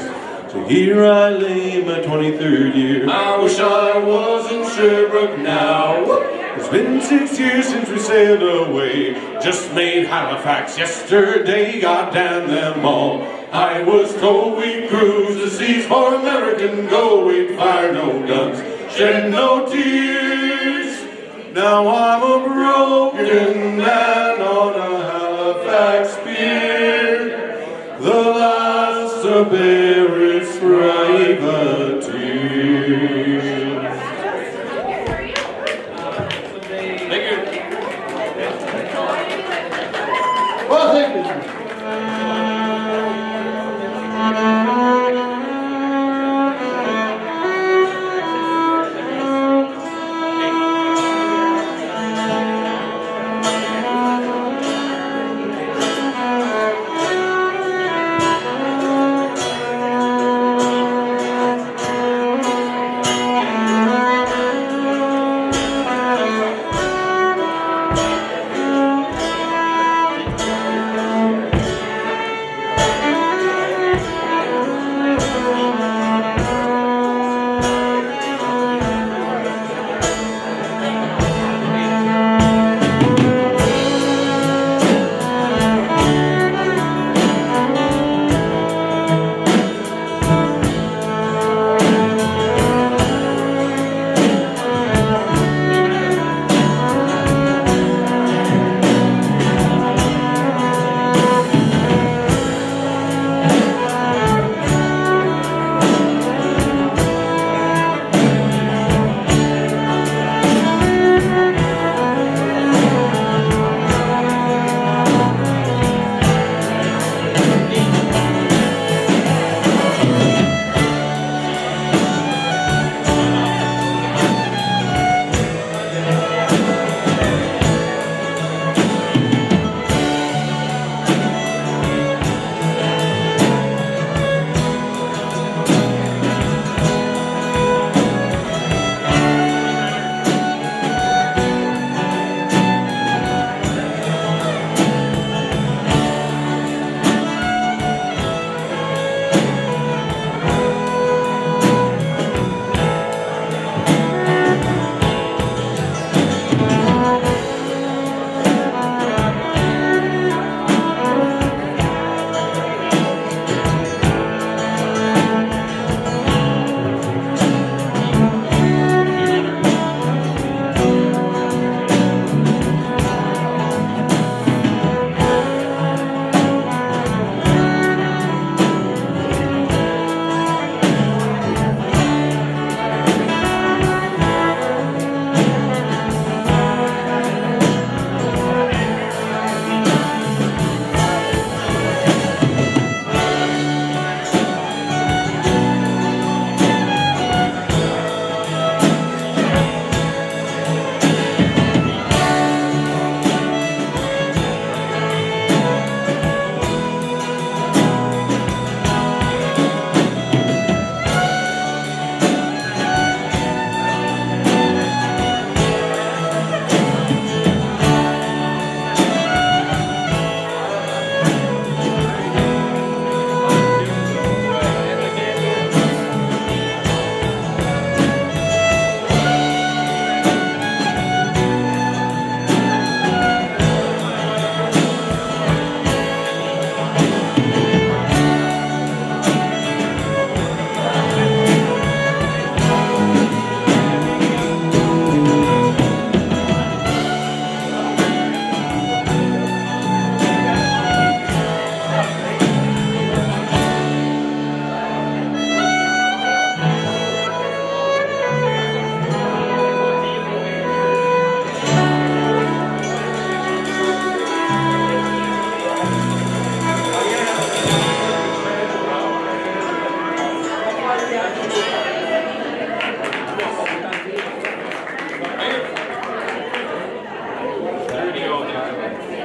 So here I lay in my 23rd year. I wish I was in Sherbrooke now. It's been 6 years since we sailed away. Just made Halifax yesterday, God damn them all. I was told we'd cruise the seas for American gold. We'd fire no guns, shed no tears. Now I'm a broken man on a Halifax pier, the last to bear its privateers. Thank you. Well, thank you.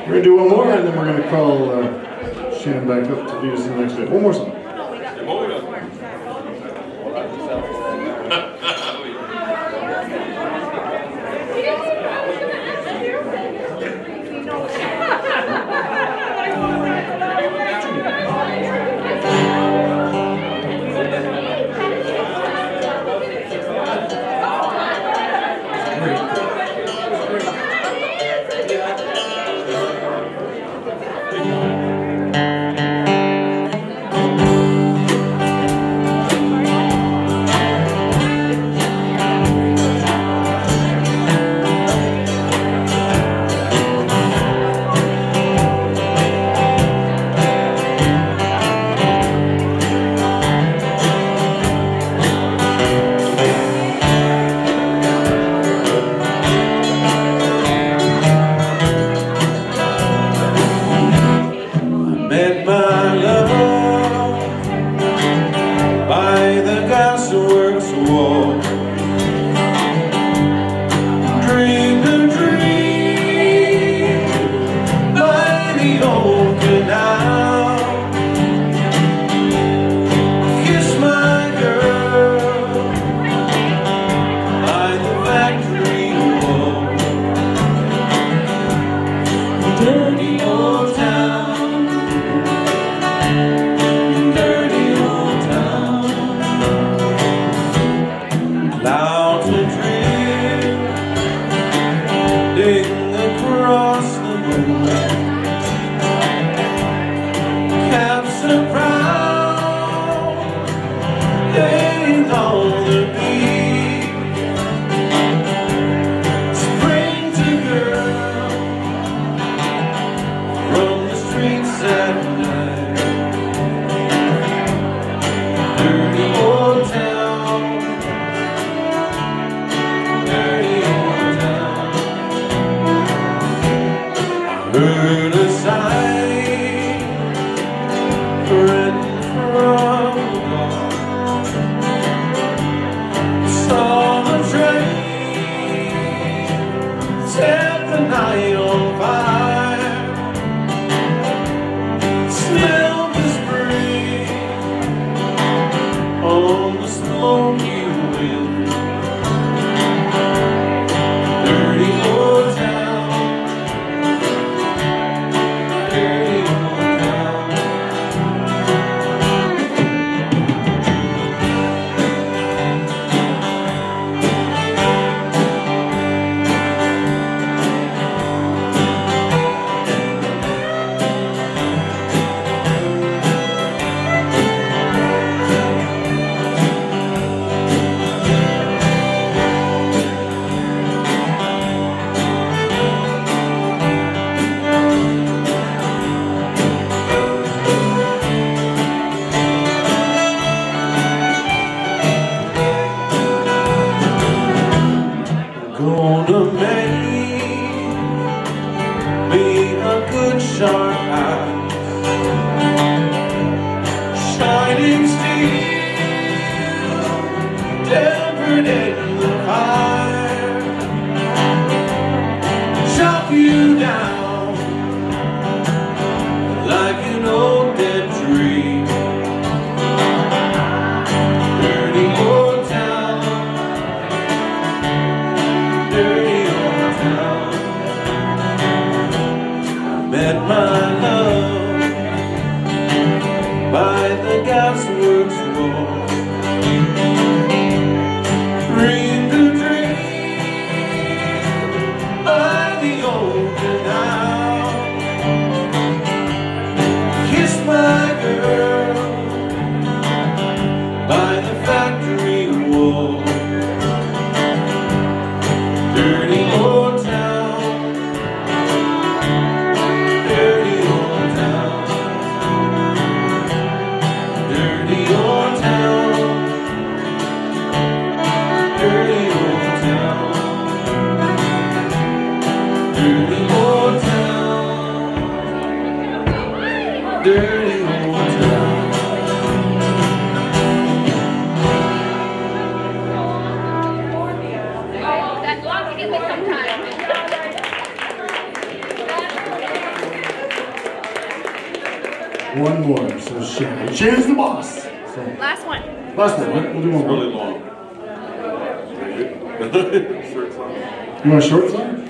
We're going to do one more, and then we're going to call Shannon back up to do this in the next bit. One more song. One more. So Shannon. Shannon's the boss. So, Last one. last one, right? We'll do one It's more. really long. Short song. You want a short song?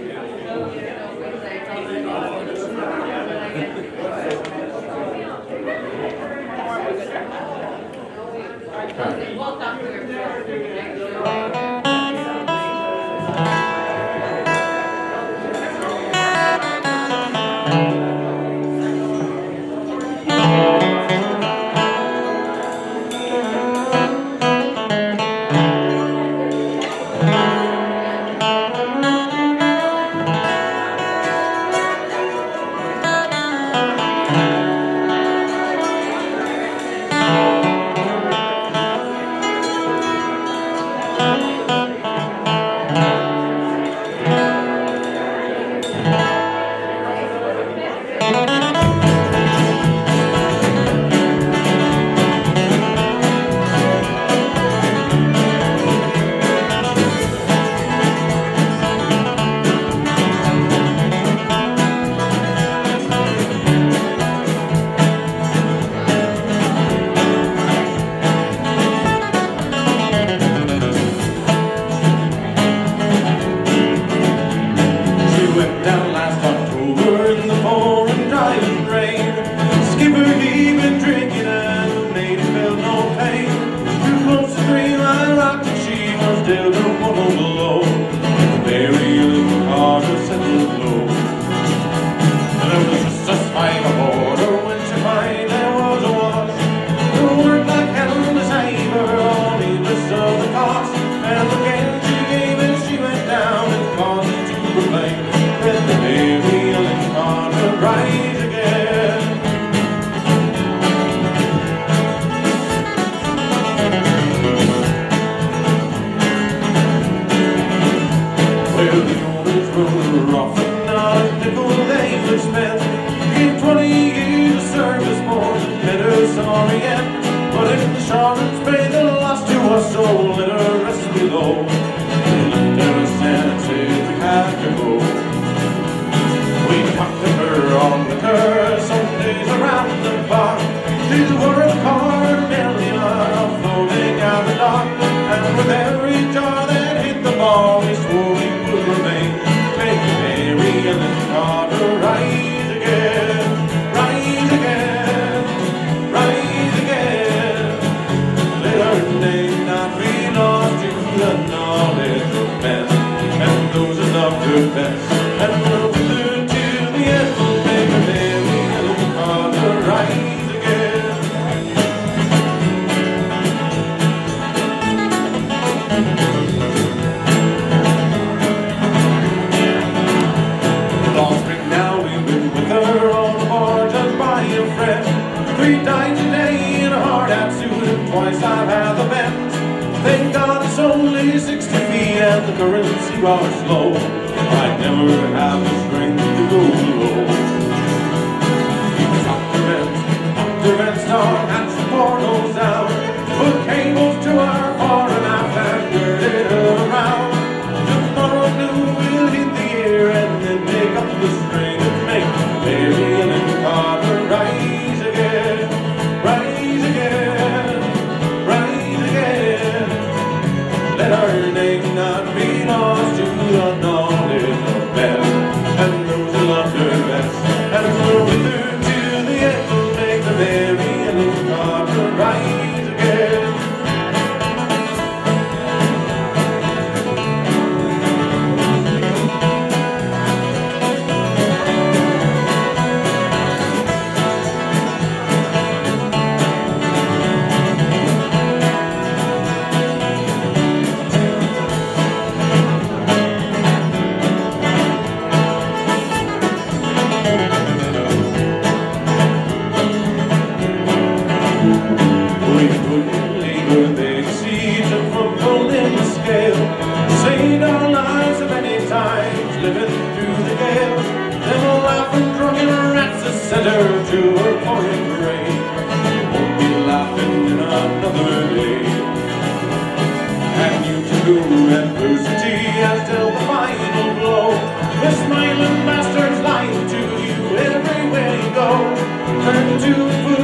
To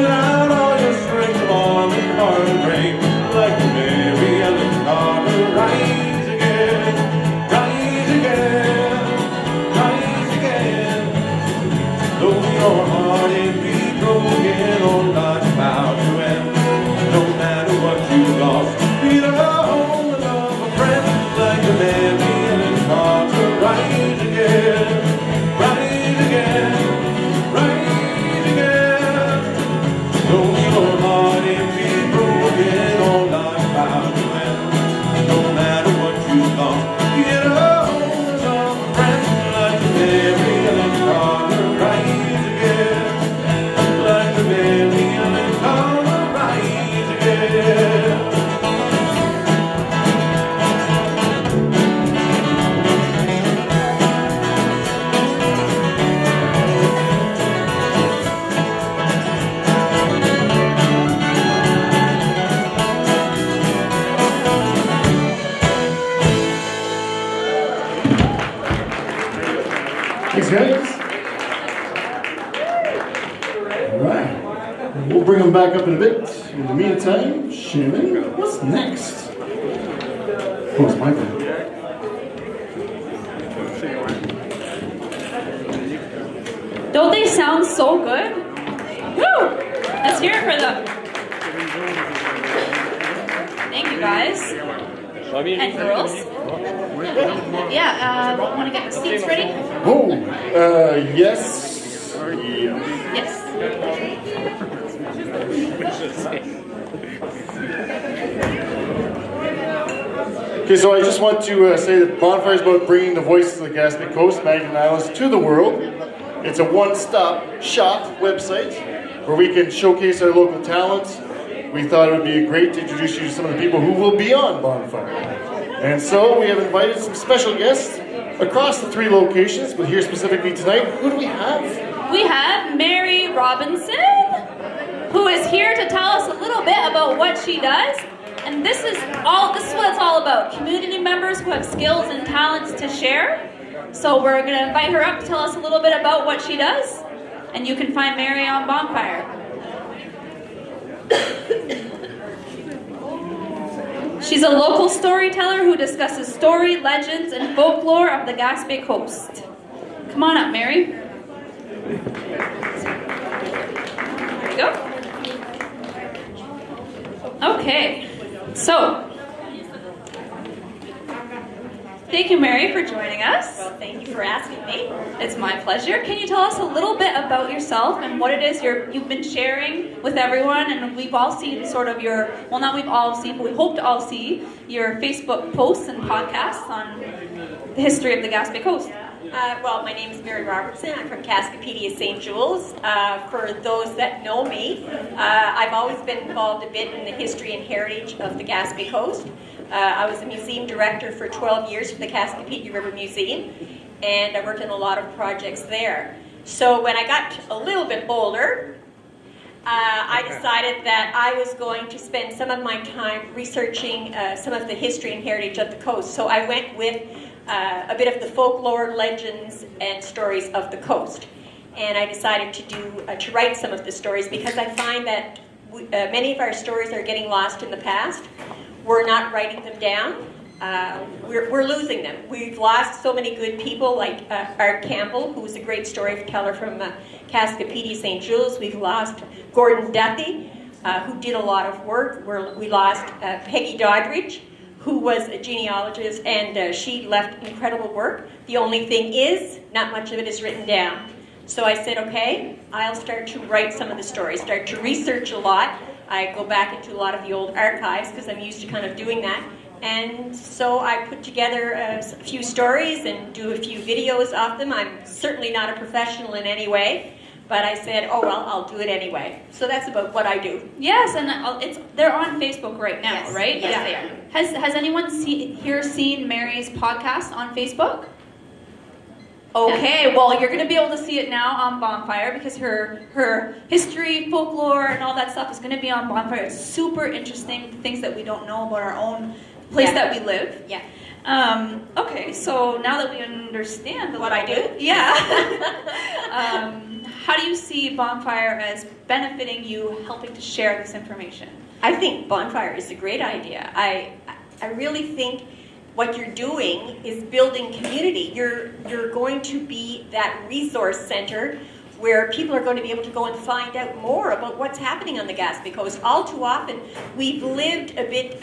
Thanks, guys. All right. We'll bring them back up in a bit. In the meantime, Shannon, what's next? Oh, it's my turn. Don't they sound so good? Woo! Let's hear it for them. Thank you, guys. And girls. Yeah, want to get the seats ready? Oh, yes. Yes. Okay, so I just want to say that Bonfyre is about bringing the voices of the Gaspé Coast, Magdalen Islands to the world. It's a one-stop shop website where we can showcase our local talent. We thought it would be great to introduce you to some of the people who will be on Bonfyre. And so we have invited some special guests across the 3 locations, but here specifically tonight, who do we have? We have Mary Robinson, who is here to tell us a little bit about what she does. And this is what it's all about. Community members who have skills and talents to share. So we're going to invite her up to tell us a little bit about what she does. And you can find Mary on Bonfyre. She's a local storyteller who discusses story, legends, and folklore of the Gaspé Coast. Come on up, Mary. There you go. Okay, so thank you, Mary, for joining us. Well, thank you for asking me. It's my pleasure. Can you tell us a little bit about yourself and what it is you've been sharing with everyone? And we've all seen sort of your, well, not we've all seen, but we hope to all see your Facebook posts and podcasts on the history of the Gaspé Coast. Well, my name is Mary Robertson. I'm from Cascapedia, St. Jules. For those that know me, I've always been involved a bit in the history and heritage of the Gaspé Coast. I was a museum director for 12 years for the Cascapedia River Museum, and I worked on a lot of projects there. So when I got a little bit older, I decided that I was going to spend some of my time researching some of the history and heritage of the coast. So I went with a bit of the folklore, legends, and stories of the coast. And I decided to write some of the stories because I find that many of our stories are getting lost in the past. We're not writing them down. We're losing them. We've lost so many good people like Art Campbell, who was a great storyteller from Cascapedia, St. Jules. We've lost Gordon Duthie, who did a lot of work. We lost Peggy Doddridge, who was a genealogist, and she left incredible work. The only thing is, not much of it is written down. So I said, okay, I'll start to write some of the stories, start to research a lot. I go back into a lot of the old archives because I'm used to kind of doing that. And so I put together a few stories and do a few videos of them. I'm certainly not a professional in any way, but I said, oh well, I'll do it anyway. So that's about what I do. Yes, and they're on Facebook right now, yes. right? Yes, yeah. they are. Has anyone here seen Mary's podcast on Facebook? Okay, well, you're going to be able to see it now on Bonfyre because her history, folklore, and all that stuff is going to be on Bonfyre. It's super interesting, things that we don't know about our own place that we live. Yeah. Okay, so now that we understand what I do, yeah. How do you see Bonfyre as benefiting you, helping to share this information? I think Bonfyre is a great idea. I really think what you're doing is building community. You're going to be that resource center where people are going to be able to go and find out more about what's happening on the Gaspé Coast. All too often, we've lived a bit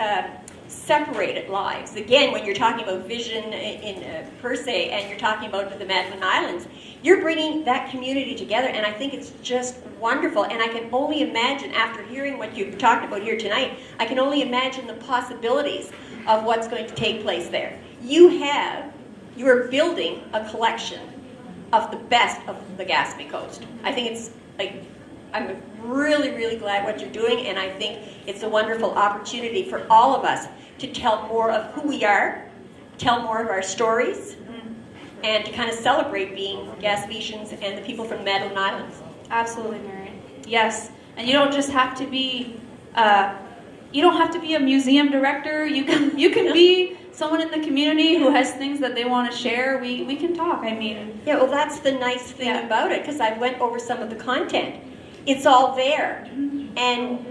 separated lives. Again, when you're talking about vision in per se, and you're talking about the Madeline Islands, you're bringing that community together, and I think it's just wonderful. And I can only imagine, after hearing what you've talked about here tonight, I can only imagine the possibilities of what's going to take place there. You are building a collection of the best of the Gaspé Coast. I think it's like, I'm really, really glad what you're doing, and I think it's a wonderful opportunity for all of us to tell more of who we are, tell more of our stories, and to kind of celebrate being Gaspésians and the people from the Madeline Islands. Absolutely, Mary. Yes, and you don't just have to be. You don't have to be a museum director. You can be someone in the community who has things that they want to share, we can talk. I mean, yeah, well, that's the nice thing about it, because I went over some of the content. It's all there. And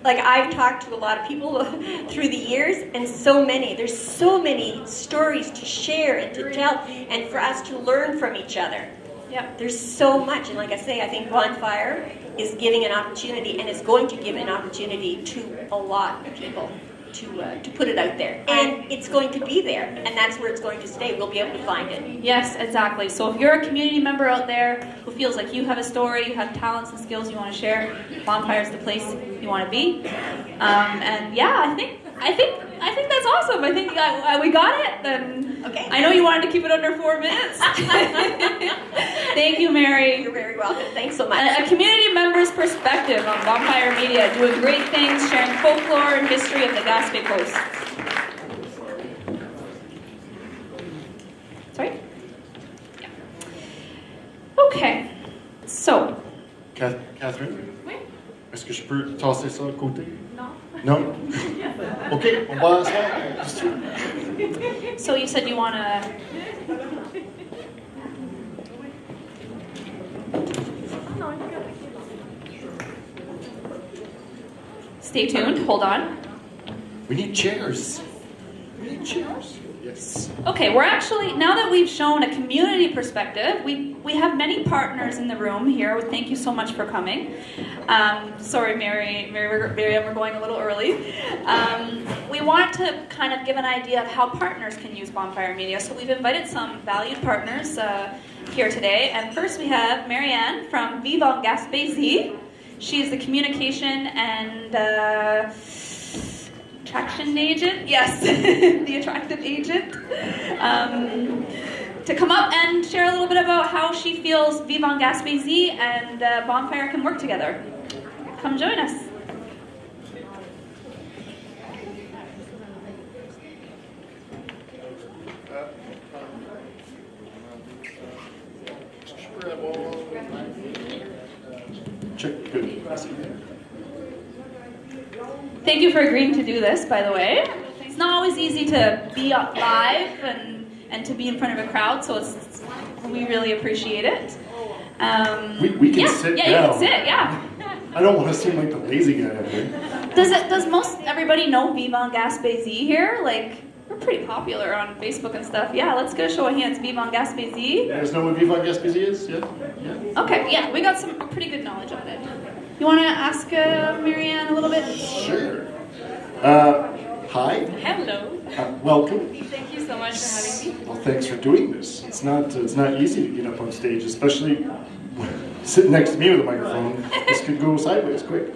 like, I've talked to a lot of people through the years, and there's so many stories to share and to tell, and for us to learn from each other. Yeah. There's so much, and like I say, I think Bonfyre is giving an opportunity, and is going to give an opportunity to a lot of people to put it out there. And it's going to be there, and that's where it's going to stay. We'll be able to find it. Yes, exactly. So if you're a community member out there who feels like you have a story, you have talents and skills you want to share, Bonfyre is the place you want to be. And yeah, I think that's awesome. I think we got it. Then okay. I know you wanted to keep it under 4 minutes. Thank you, Mary. You're very welcome. Thanks so much. A community member's perspective on Bonfyre Media, doing great things, sharing folklore and history of the Gaspé Coast. Sorry? Yeah. Okay. So. Catherine? Oui? Est-ce que je peux tasser ça de côté? Non. No? OK, on va s'asseoir. So you said you want to... Stay tuned. Hold on. We need chairs. We need chairs. Yes. Okay, we're actually, now that we've shown a community perspective, we have many partners in the room here. Thank you so much for coming. Sorry, Mary, we're going a little early. We want to kind of give an idea of how partners can use Bonfyre Media. So we've invited some valued partners here today. And first we have Marianne from Vivant Gaspésie. She's the communication and attraction agent. Yes, the attractive agent. To come up and share a little bit about how she feels Vivant Gaspésie and Bonfyre can work together. Come join us. Check. Good. Thank you for agreeing to do this, by the way. It's not always easy to be live and to be in front of a crowd, so we really appreciate it. We can sit down. Yeah, you can sit, yeah. I don't want to seem like the lazy guy up here. Does most everybody know Vivant Gaspésie here? Like, we're pretty popular on Facebook and stuff. Yeah, let's get a show of hands. Vivant Gaspésie. You guys know what Vivant Gaspésie is? Yeah? Yeah. Okay, yeah, we got some pretty good knowledge on it. You want to ask Marianne a little bit? Sure. Hi. Hello. Welcome. Thank you so much for having me. Well, thanks for doing this. It's not easy to get up on stage, especially sitting next to me with a microphone. This could go sideways quick.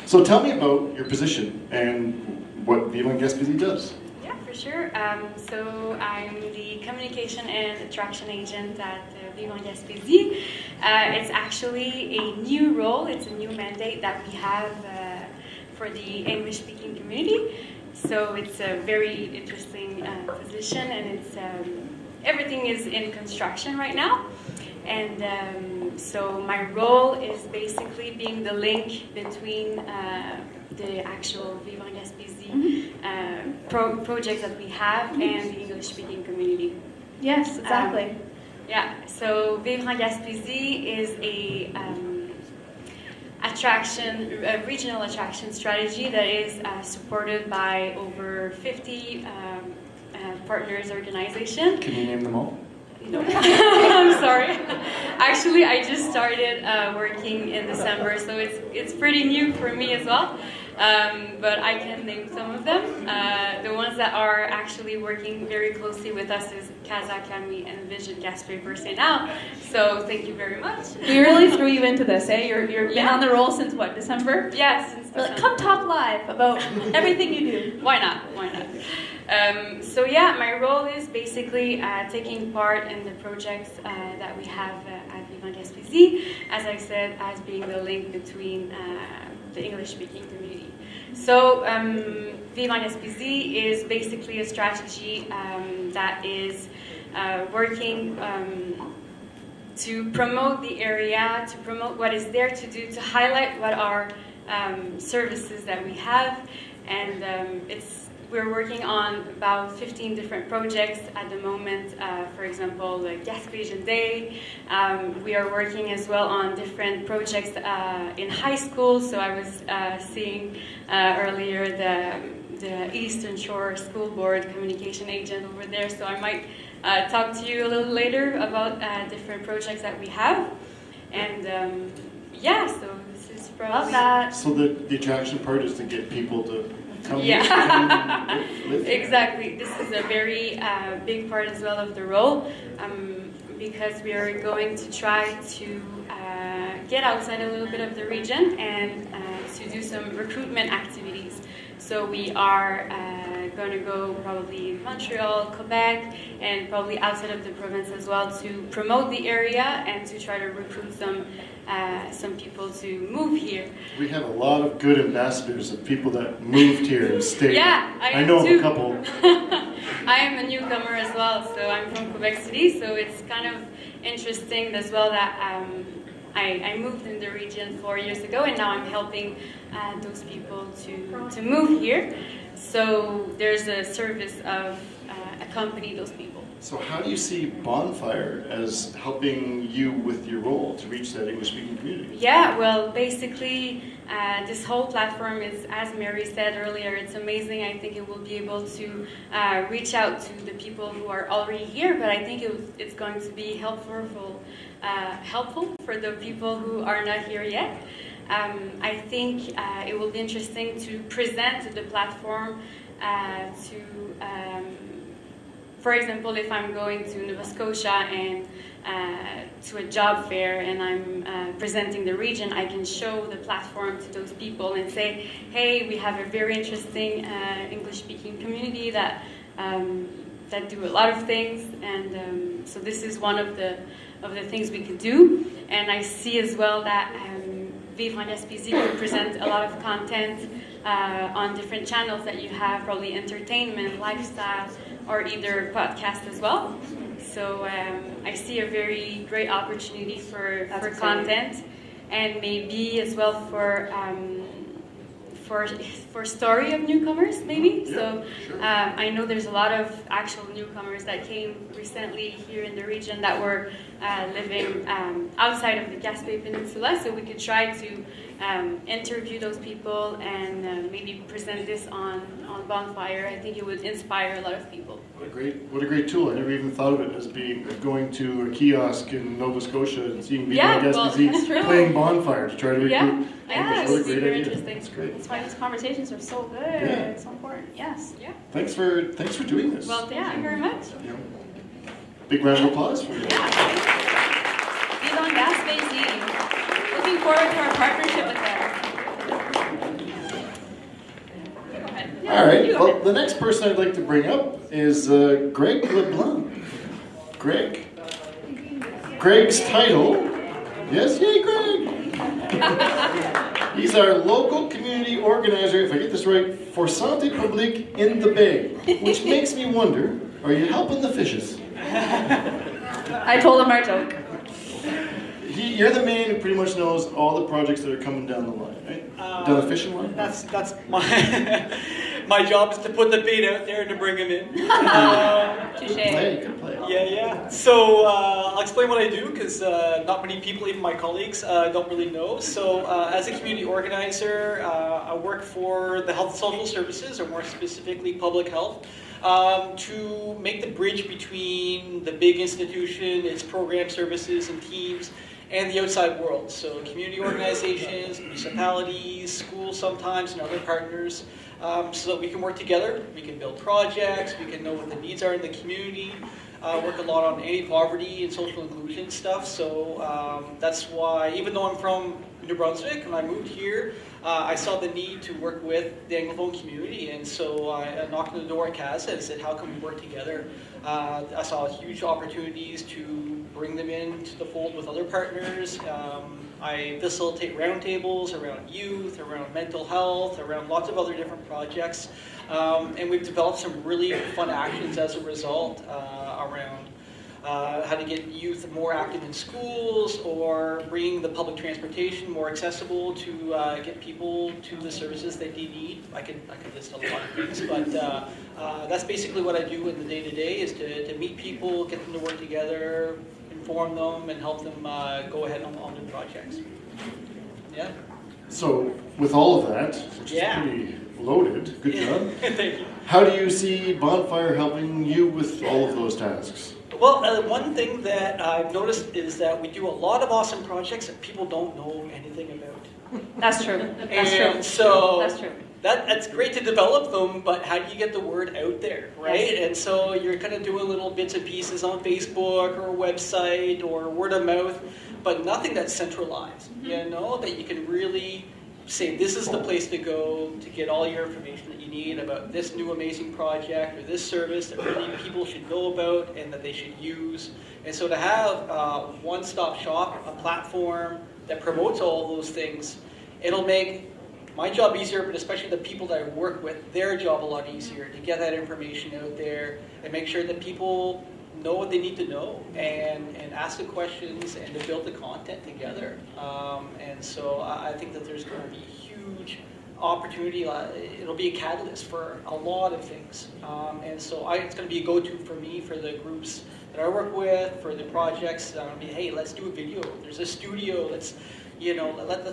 So tell me about your position and what Vivant Gaspésie does. Yeah, for sure. So I'm the communication and attraction agent at Vivant Gaspésie. It's actually a new role. It's a new mandate that we have for the English-speaking community. So it's a very interesting position, and it's everything is in construction right now. And so my role is basically being the link between the actual Vivant Gaspésie projects that we have and the English-speaking community. Yes, exactly. Yeah, so Vivant Gaspésie is a regional attraction strategy that is supported by over 50 partners organizations. Can you name them all? No. I'm sorry. Actually, I just started working in December, so it's pretty new for me as well. But I can name some of them. The ones that are actually working very closely with us is Casa, Cami, and Vision Gaspé per se now. So thank you very much. We really threw you into this, eh? You're been on the roll since what, December? Yeah, since December. Like, come talk live about everything you do. Why not? Why not? So yeah, my role is basically taking part in the projects that we have at Vivant Gaspésie, as I said, as being the link between the English-speaking community. So Vivant Gaspésie is basically a strategy that is working to promote the area, to promote what is there to do, to highlight what are services that we have, and it's we're working on about 15 different projects at the moment. For example, the Gaspésian Day. We are working as well on different projects in high school. So I was seeing earlier the Eastern Shore School Board communication agent over there. So I might talk to you a little later about different projects that we have. And yeah, so this is probably... Love that. So the attraction part is to get people to come yeah. here, come and live here. Exactly. This is a very big part as well of the role, because we are going to try to get outside a little bit of the region and to do some recruitment activities. So we are going to go probably in Montreal, Quebec, and probably outside of the province as well to promote the area and to try to recruit some people to move here. We have a lot of good ambassadors of people that moved here and stayed. Yeah, I am know too. of a couple. I am a newcomer as well, so I'm from Quebec City, so it's kind of interesting as well that I moved in the region 4 years ago, and now I'm helping those people to move here. So there's a service of accompany those people. So how do you see Bonfyre as helping you with your role to reach that English-speaking community? Yeah, well, basically, this whole platform is, as Mary said earlier, it's amazing. I think it will be able to reach out to the people who are already here, but I think it's going to be helpful for the people who are not here yet. I think it will be interesting to present the platform for example, if I'm going to Nova Scotia and to a job fair and I'm presenting the region, I can show the platform to those people and say, hey, we have a very interesting English-speaking community that do a lot of things, and so this is one of the things we could do. And I see as well that Vivre en Gaspésie could present a lot of content on different channels that you have, probably entertainment, lifestyle, or either podcast as well. So I see a very great opportunity for content, and maybe as well for story of newcomers, maybe. Yeah, So sure. I know there's a lot of actual newcomers that came recently here in the region that were living outside of the Gaspé Peninsula, so we could try to interview those people and maybe present this on Bonfyre. I think it would inspire a lot of people. What a great tool. I never even thought of it as being going to a kiosk in Nova Scotia and seeing people Yeah, in Gaspésie that's true. playing Bonfyre to try to recruit. Yeah, What a it's great super idea. interesting. That's great. That's why these conversations are so good. Yeah. It's so important. Yes. Yeah. Thanks for doing this. Well, thank you very much. Yeah. Big round of applause for you. Vive en Gaspésie. Looking forward to our partnership with them. All right. Well, the next person I'd like to bring up is Greg LeBlanc. Greg's title. Yes, yay, Greg. He's our local community organizer, if I get this right, for Santé Publique in the Bay. Which makes me wonder, are you helping the fishes? I told him our joke. You're the man who pretty much knows all the projects that are coming down the line, right? Down the fishing line? That's my job is to put the bait out there and to bring them in. Good play. Yeah. So I'll explain what I do, because not many people, even my colleagues, don't really know. So as a community organizer, I work for the Health and Social Services, or more specifically public health, to make the bridge between the big institution, its program services and teams, and the outside world. So community organizations, municipalities, schools sometimes, and other partners, so that we can work together, we can build projects, we can know what the needs are in the community, work a lot on anti-poverty and social inclusion stuff. So that's why, even though I'm from New Brunswick and I moved here, I saw the need to work with the Anglophone community, and so I knocked on the door at CASA and said, how can we work together? I saw huge opportunities to bring them into the fold with other partners. I facilitate roundtables around youth, around mental health, around lots of other different projects. And we've developed some really fun actions as a result around how to get youth more active in schools, or bringing the public transportation more accessible to get people to the services that they need. I could list a lot of things, but that's basically what I do in the day-to-day, is to meet people, get them to work together, inform them, and help them go ahead on new projects. Yeah. So, with all of that, which is pretty loaded, good job. Thank you. How do you see Bonfyre helping you with all of those tasks? Well, one thing that I've noticed is that we do a lot of awesome projects that people don't know anything about. That's true. That's And true. so That's true. that's great to develop them, but how do you get the word out there, right? Yes. And so you're kind of doing little bits and pieces on Facebook or a website or word of mouth, but nothing that's centralized, you know, that you can really say this is the place to go to get all your information that you need about this new amazing project or this service that really people should know about and that they should use. And so to have a one-stop shop, a platform that promotes all those things, it'll make my job easier, but especially the people that I work with, their job a lot easier to get that information out there and make sure that people know what they need to know and ask the questions and to build the content together. And so I think that there's going to be huge opportunity. It'll be a catalyst for a lot of things. And so it's going to be a go-to for me, for the groups that I work with, for the projects. Hey, let's do a video. There's a studio. Let's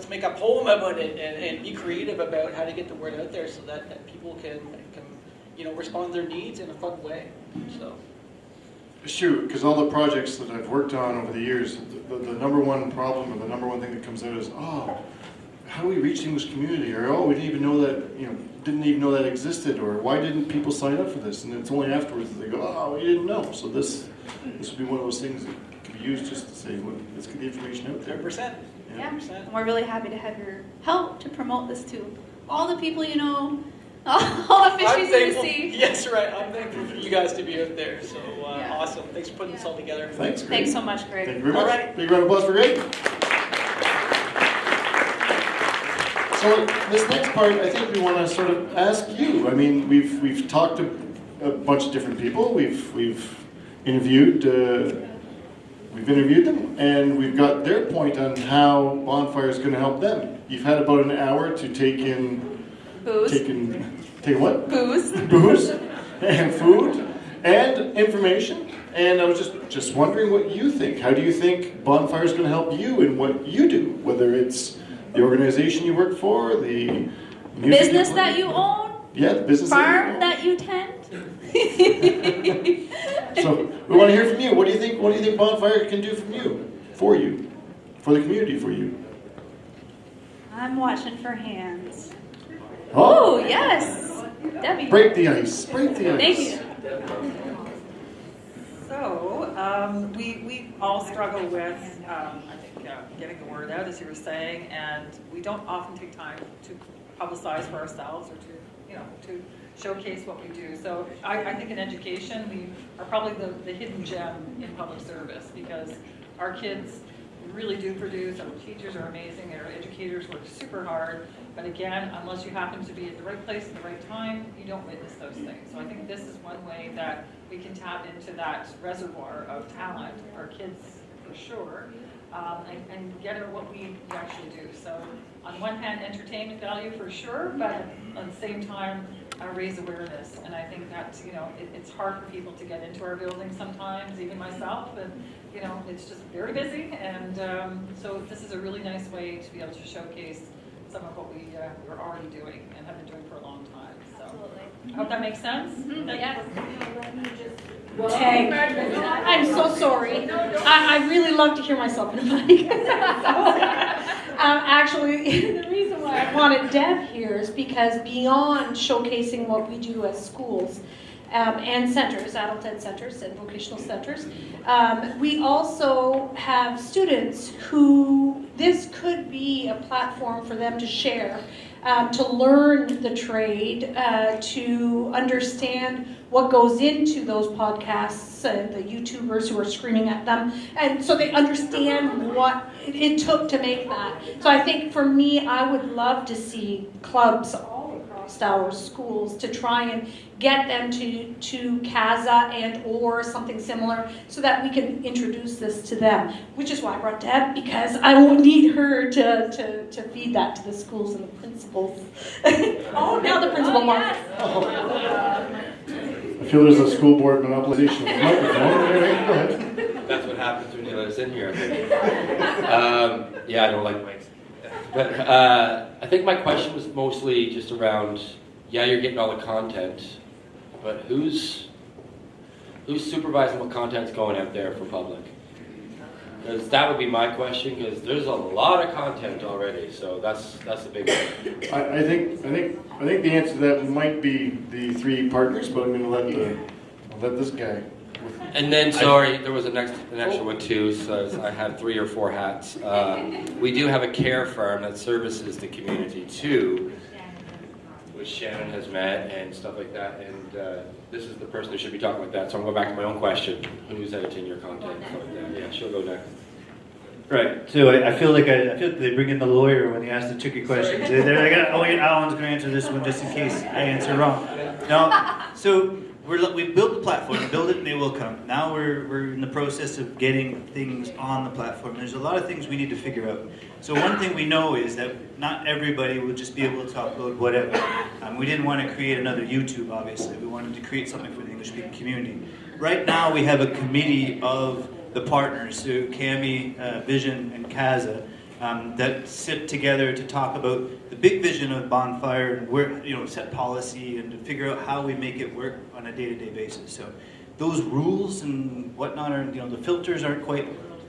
make a poem about it and be creative about how to get the word out there so that people can respond to their needs in a fun way. So. It's true, because all the projects that I've worked on over the years, the number one problem or the number one thing that comes out is, how do we reach the English community? Or, we didn't even know that existed, or why didn't people sign up for this? And it's only afterwards that they go, we didn't know. So this would be one of those things that can be used just to say, let's get the information out there. 100%. Yeah, and we're really happy to have your help to promote this to all the people you know, all the fishies you see. Yes, right. I'm thankful for you guys to be out there. So awesome. Thanks for putting this all together. Thanks, Greg. Thanks so much, Greg. Thank you very much. All right. Big round of applause for Greg. So this next part, I think we want to sort of ask you. I mean, we've talked to a bunch of different people. We've interviewed them, and we've got their point on how Bonfyre is going to help them. You've had about an hour to take in booze. Take what? Booze. Booze and food and information. And I was just wondering what you think. How do you think Bonfyre is going to help you in what you do? Whether it's the organization you work for, the business that you own. Yeah, the business farm that you tend. So we want to hear from you. What do you think? What do you think Bonfyre can do for you, for the community, for you? I'm watching for hands. Oh yes, Debbie. Break the ice. Break the ice. Thank you. So we all struggle with getting the word out, as you were saying, and we don't often take time to publicize for ourselves or to showcase what we do. So I think in education, we are probably the hidden gem in public service, because our kids really do produce, our teachers are amazing, our educators work super hard, but again, unless you happen to be at the right place at the right time, you don't witness those things. So I think this is one way that we can tap into that reservoir of talent, our kids for sure, and get at what we actually do. So on one hand, entertainment value for sure, but at the same time, raise awareness. And I think that, it's hard for people to get into our building sometimes, even myself, and it's just very busy. And so this is a really nice way to be able to showcase some of what we're already doing and have been doing for a long time. So I hope that makes sense. Mm-hmm. Yes. Okay. I'm so sorry. I really love to hear myself in a mic. Actually, the reason why I wanted Deb here is because beyond showcasing what we do as schools and centers, adult ed centers and vocational centers, we also have students who this could be a platform for them to share, to learn the trade, to understand what goes into those podcasts and the YouTubers who are screaming at them, and so they understand what it took to make that. So I think for me, I would love to see clubs all across style schools to try and get them to CASA and or something similar so that we can introduce this to them, which is why I brought Deb, because I will need her to feed that to the schools and the principals. Oh, now the principal Mark. I feel there's a school board monopolization of the microphone. Go ahead. That's what happens when you let us in here, I think. Yeah, I don't like mics. But I think my question was mostly just around, yeah, you're getting all the content, but who's supervising what content's going out there for public? Because that would be my question, because there's a lot of content already, so that's the big one. I think the answer to that might be the three partners, but I'm going to let this guy. And then, sorry, there was an extra one too, so I had 3 or 4 hats. We do have a care firm that services the community too, which Shannon has met and stuff like that, and this is the person who should be talking about that, so I'm going back to my own question. Who's editing your content and stuff like that? Yeah, she'll go next. Right. So I feel like they bring in the lawyer when they ask the tricky questions. They're like, oh wait, Alan's going to answer this one just in case I answer wrong. No. So we've built the platform, build it and they will come. Now we're in the process of getting things on the platform. There's a lot of things we need to figure out. So one thing we know is that not everybody will just be able to upload whatever. We didn't want to create another YouTube, obviously. We wanted to create something for the English-speaking community. Right now we have a committee of the partners, so Cami, Vision, and CASA, that sit together to talk about the big vision of Bonfyre and where, set policy and to figure out how we make it work on a day-to-day basis. So those rules and whatnot are, the filters aren't quite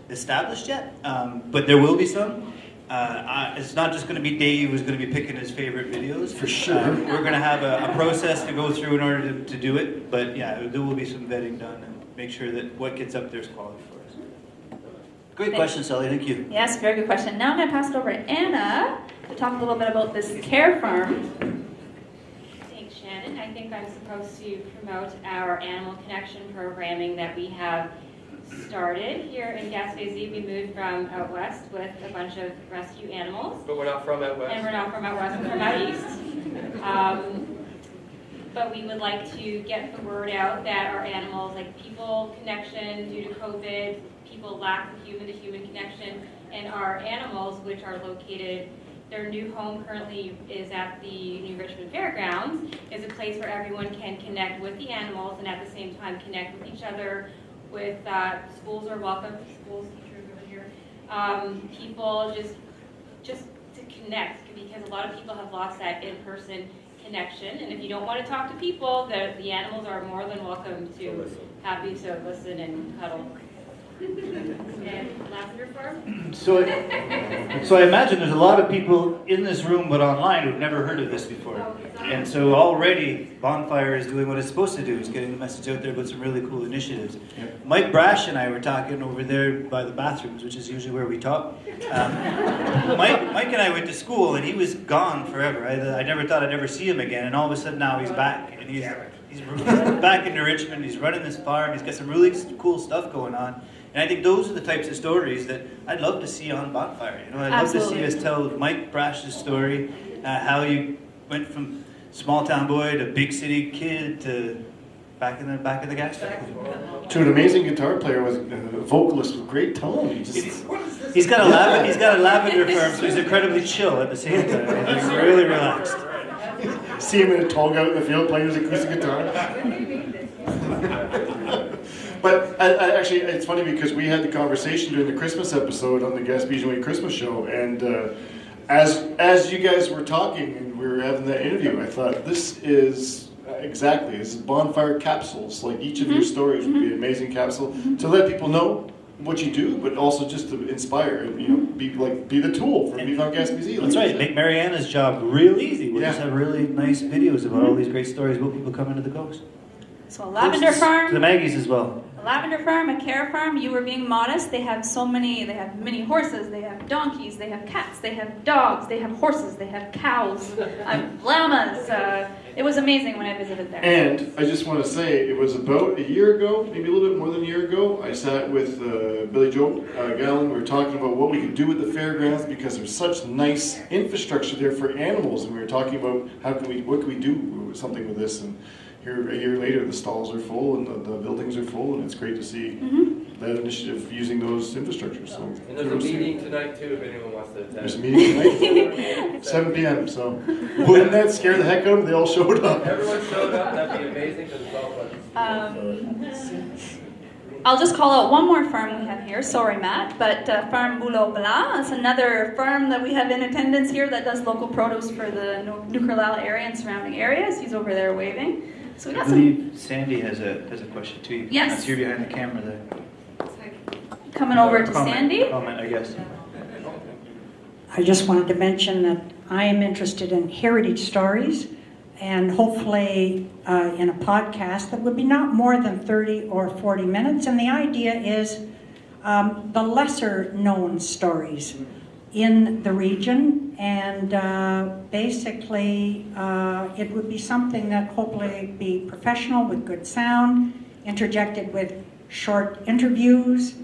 established yet, but there will be some. It's not just going to be Dave who's going to be picking his favorite videos. For sure. We're going to have a process to go through in order to do it, but yeah, there will be some vetting done and make sure that what gets up there is quality for us. Great question, Sally. Thank you. Yes, very good question. Now I'm going to pass it over to Anna to talk a little bit about this care farm. Thanks, Shannon. I think I'm supposed to promote our Animal Connection programming that we have started here in Gaspésie. We moved from out west with a bunch of rescue animals. But we're not from out west. And we're not from out west, we're from out east. But we would like to get the word out that our animals, like people connection due to COVID, people lack the human-to-human connection, and our animals, which are located, their new home currently is at the New Richmond Fairgrounds, is a place where everyone can connect with the animals and at the same time connect with each other. With schools are welcome, schools, teachers over here. People just to connect, because a lot of people have lost that in-person connection, and if you don't want to talk to people, the animals are more than welcome to happy to listen and cuddle. And Lavender Farm? So I imagine there's a lot of people in this room but online who've never heard of this before. And so already Bonfyre is doing what it's supposed to do, is getting the message out there about some really cool initiatives. Yep. Mike Brash and I were talking over there by the bathrooms, which is usually where we talk. Mike and I went to school and he was gone forever. I never thought I'd ever see him again, and all of a sudden now he's back. And he's back into Richmond, he's running this farm, he's got some really cool stuff going on. And I think those are the types of stories that I'd love to see on Bonfyre. I'd love to see us tell Mike Brash's story, how you went from small town boy to big city kid to back in the gas station. To an amazing guitar player with a vocalist with great tone. He's got a lavender farm, so he's incredibly chill at the same time. He's really relaxed. See him in a tall out in the field playing his acoustic guitar. But actually, it's funny because we had the conversation during the Christmas episode on the Gaspésian Christmas show, and as you guys were talking and we were having that interview, I thought this is Bonfyre capsules. Like each of your stories would be an amazing capsule to let people know what you do, but also just to inspire and be the tool for Vive en Gaspésie. That's right. Make Mariana's job real easy. We'll just have really nice videos about all these great stories about people coming to the coast. So a lavender farm. To the Maggies as well. A lavender farm, a care farm. You were being modest. They have they have many horses. They have donkeys. They have cats. They have dogs. They have horses. They have cows. Llamas. It was amazing when I visited there. And I just want to say, it was about a year ago, maybe a little bit more than a year ago, ago, I sat with Billy Joe Gallen. We were talking about what we could do with the fairgrounds because there's such nice infrastructure there for animals, and we were talking about what can we do with something with this. And here a year later, the stalls are full and the buildings are full, and it's great to see that initiative using those infrastructures. So And there's a meeting tonight too, if anyone wants to attend. there's a meeting tonight, 7 p.m. So wouldn't that scare the heck out of them? They all showed up. Everyone showed up. That'd be amazing because it's all fun. I'll just call out one more firm we have here. Sorry, Matt, but Farm Boulot Blanc is another firm that we have in attendance here that does local produce for the Nukralal area and surrounding areas. He's over there waving. So we got I believe Sandy has a question too. Yes. I see her behind the camera there. Coming over to Comment, Sandy. Comment, I guess. I just wanted to mention that I am interested in heritage stories, and hopefully in a podcast that would be not more than 30 or 40 minutes. And the idea is the lesser known stories in the region, and basically it would be something that hopefully be professional with good sound, interjected with short interviews.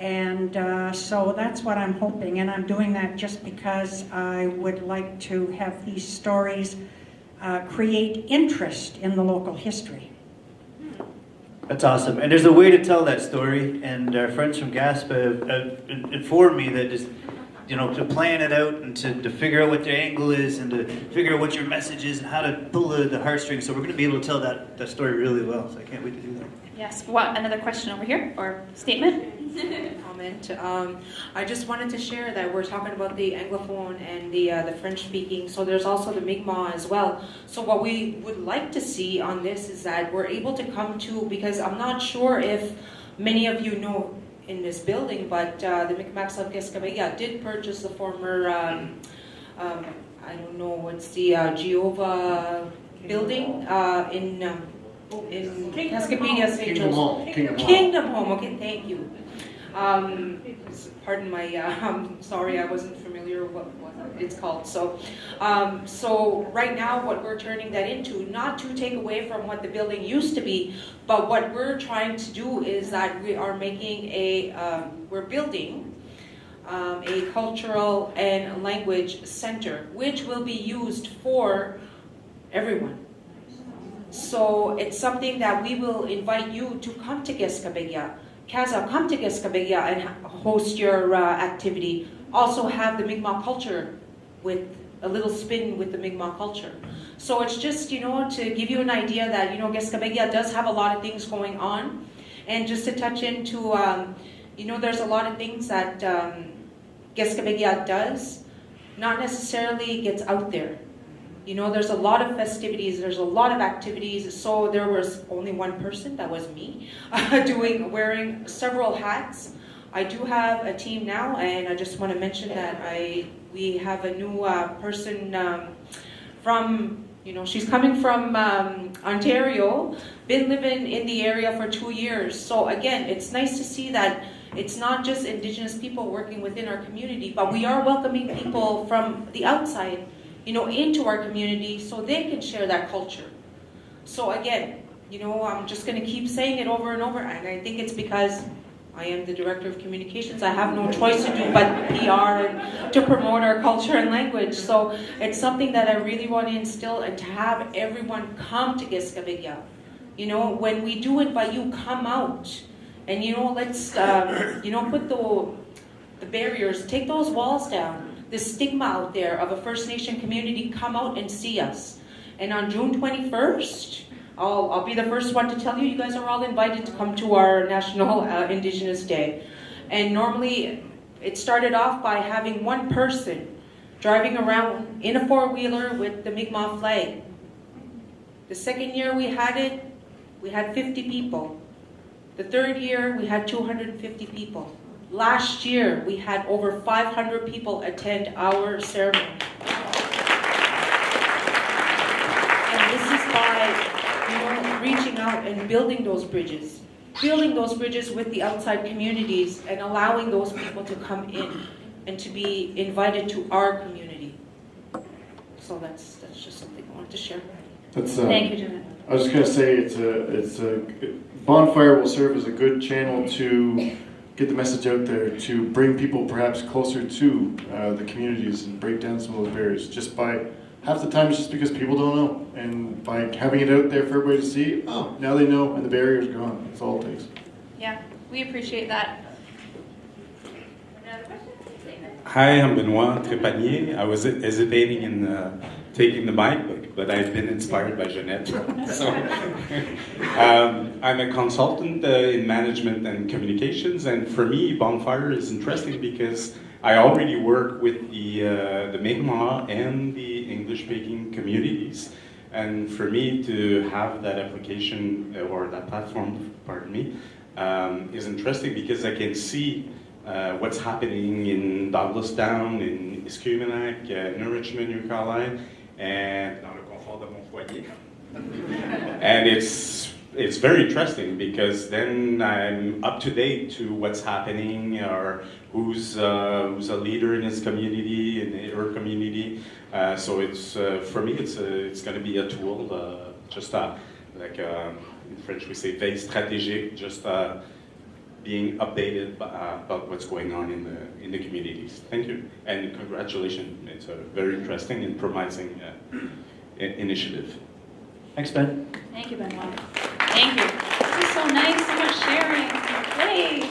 And so that's what I'm hoping, and I'm doing that just because I would like to have these stories create interest in the local history. That's awesome. And there's a way to tell that story, and our friends from GASPA have informed me that just, to plan it out and to figure out what their angle is and to figure out what your message is and how to pull the heartstrings. So we're going to be able to tell that story really well. So I can't wait to do that. Yes. What? Another question over here or statement? Comment. I just wanted to share that we're talking about the Anglophone and the French speaking, so there's also the Mi'kmaq as well. So what we would like to see on this is that we're able to come to, because I'm not sure if many of you know in this building, but the Mi'kmaqs of Keskabega did purchase the former, I don't know, what's the Jehovah building in Cascapedia, St. Joseph. Kingdom Home. Okay, thank you. Pardon my, sorry, I wasn't familiar with what it's called. So right now what we're turning that into, not to take away from what the building used to be, but what we're trying to do is that we are making we're building a cultural and language center, which will be used for everyone. So it's something that we will invite you to come to Keskabega. Kaza, come to Keskabega and host your activity. Also have the Mi'kmaq culture with a little spin with the Mi'kmaq culture. So it's just, to give you an idea that, Keskabega does have a lot of things going on. And just to touch into, there's a lot of things that Keskabega does, not necessarily gets out there. There's a lot of festivities, there's a lot of activities, so there was only one person, that was me, wearing several hats. I do have a team now, and I just want to mention that we have a new person from, she's coming from Ontario, been living in the area for 2 years. So again, it's nice to see that it's not just Indigenous people working within our community, but we are welcoming people from the outside, into our community so they can share that culture. So again, I'm just going to keep saying it over and over, and I think it's because I am the Director of Communications. I have no choice to do but PR and to promote our culture and language. So it's something that I really want to instill and to have everyone come to Keskabega. When we do invite you, come out. And let's put the barriers, take those walls down. The stigma out there of a First Nation community, come out and see us. And on June 21st, I'll be the first one to tell you, you guys are all invited to come to our National Indigenous Day. And normally, it started off by having one person driving around in a four-wheeler with the Mi'kmaq flag. The second year we had it, we had 50 people. The third year, we had 250 people. Last year, we had over 500 people attend our ceremony. And this is by, reaching out and building those bridges with the outside communities and allowing those people to come in and to be invited to our community. So that's just something I wanted to share. Thank you, Janet. I was just going to say it's a Bonfyre will serve as a good channel to get the message out there, to bring people perhaps closer to the communities and break down some of those barriers. Just by, half the time it's just because people don't know. And by having it out there for everybody to see, oh, now they know and the barrier's gone. That's all it takes. Yeah, we appreciate that. Hi, I'm Benoit Trépanier. I was hesitating in taking the mic, but I've been inspired by Jeanette. So, I'm a consultant in management and communications, and for me, Bonfyre is interesting because I already work with the Mi'kmaq and the English-speaking communities, and for me to have that application or that platform, pardon me, is interesting because I can see what's happening in Douglastown, in Escuminac, New Richmond, New Carlisle, and dans le confort de mon foyer. And it's very interesting because then I'm up to date to what's happening or who's a leader in his community, in her community. So it's for me it's going to be a tool, just like in French we say veille stratégique, just being updated about what's going on in the communities. Thank you, and congratulations. It's a very interesting and promising initiative. Thanks, Ben. Thank you, Benoit. Thank you. This is so nice, so much sharing. Yay!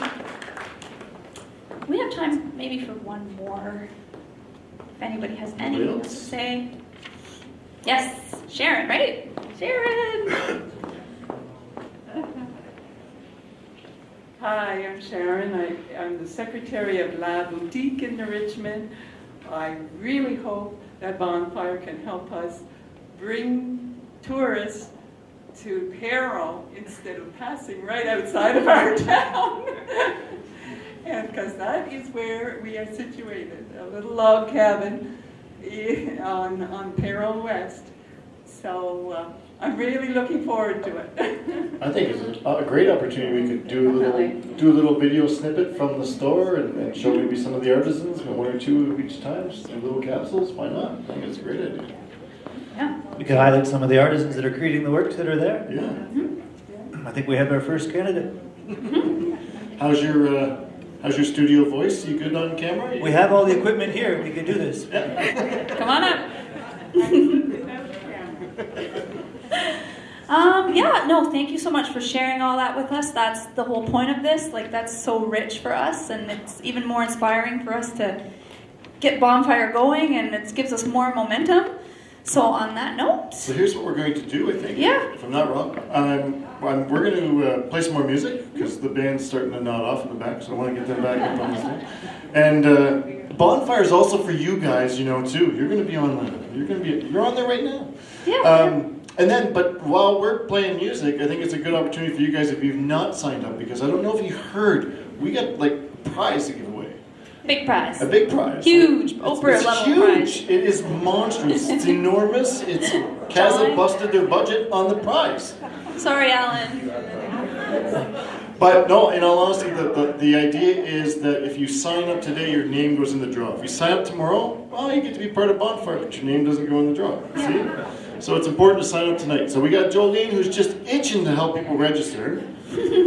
We have time maybe for one more. If anybody has anything else to say. Yes, Sharon, right? Sharon! Hi, I'm Sharon. I'm the secretary of La Boutique in Richmond. I really hope that Bonfyre can help us bring tourists to Peril instead of passing right outside of our town. And because that is where we are situated, a little log cabin on Peril West. So I'm really looking forward to it. I think it's a great opportunity. We could do a little video snippet from the store and show maybe some of the artisans, one or two each time, just in little capsules. Why not? I think it's a great idea. Yeah. We could highlight some of the artisans that are creating the works that are there. Yeah. Mm-hmm. I think we have our first candidate. How's your studio voice? You good on camera? We have all the equipment here. We can do this. Come on up. Yeah, no, thank you so much for sharing all that with us. That's the whole point of this. Like, that's so rich for us, and it's even more inspiring for us to get Bonfyre going, and it gives us more momentum. So on that note... So here's what we're going to do, I think. Yeah. If I'm not wrong. We're going to play some more music, because the band's starting to nod off in the back, so I want to get them back up on the stage. And Bonfyre is also for you guys, too. You're going to be on you're on there right now. Yeah. And then, but while we're playing music, I think it's a good opportunity for you guys if you've not signed up, because I don't know if you heard, we got like a prize to give away. Big prize. A big prize. Huge, Oprah level huge. prize. It is monstrous. It's enormous. It's Casa busted their budget on the prize. Sorry, Alan. But no, in all honesty, the idea is that if you sign up today, your name goes in the draw. If you sign up tomorrow, well, you get to be part of Bonfyre, but your name doesn't go in the draw. See? So it's important to sign up tonight. So we got Jolene, who's just itching to help people register.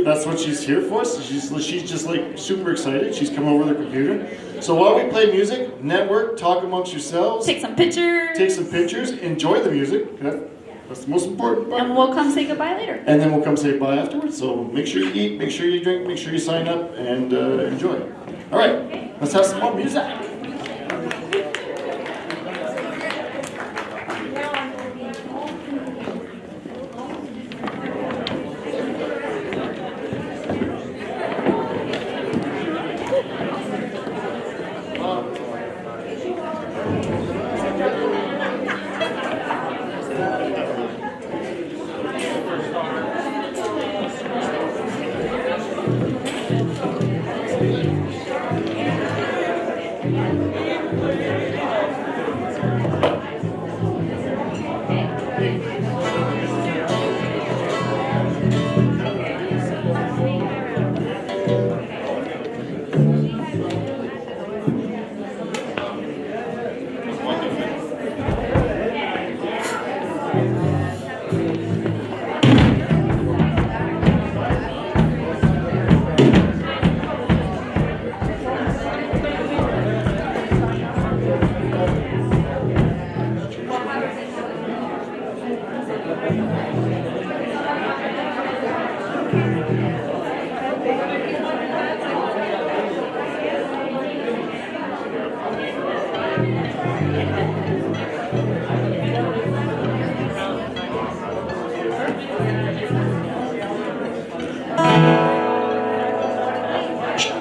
That's what she's here for. So she's just like super excited. She's come over with her computer. So while we play music, network, talk amongst yourselves. Take some pictures. Enjoy the music. That's the most important part. And we'll come say goodbye later. And then we'll come say bye afterwards. So make sure you eat, make sure you drink, make sure you sign up, and enjoy. All right, let's have some more music.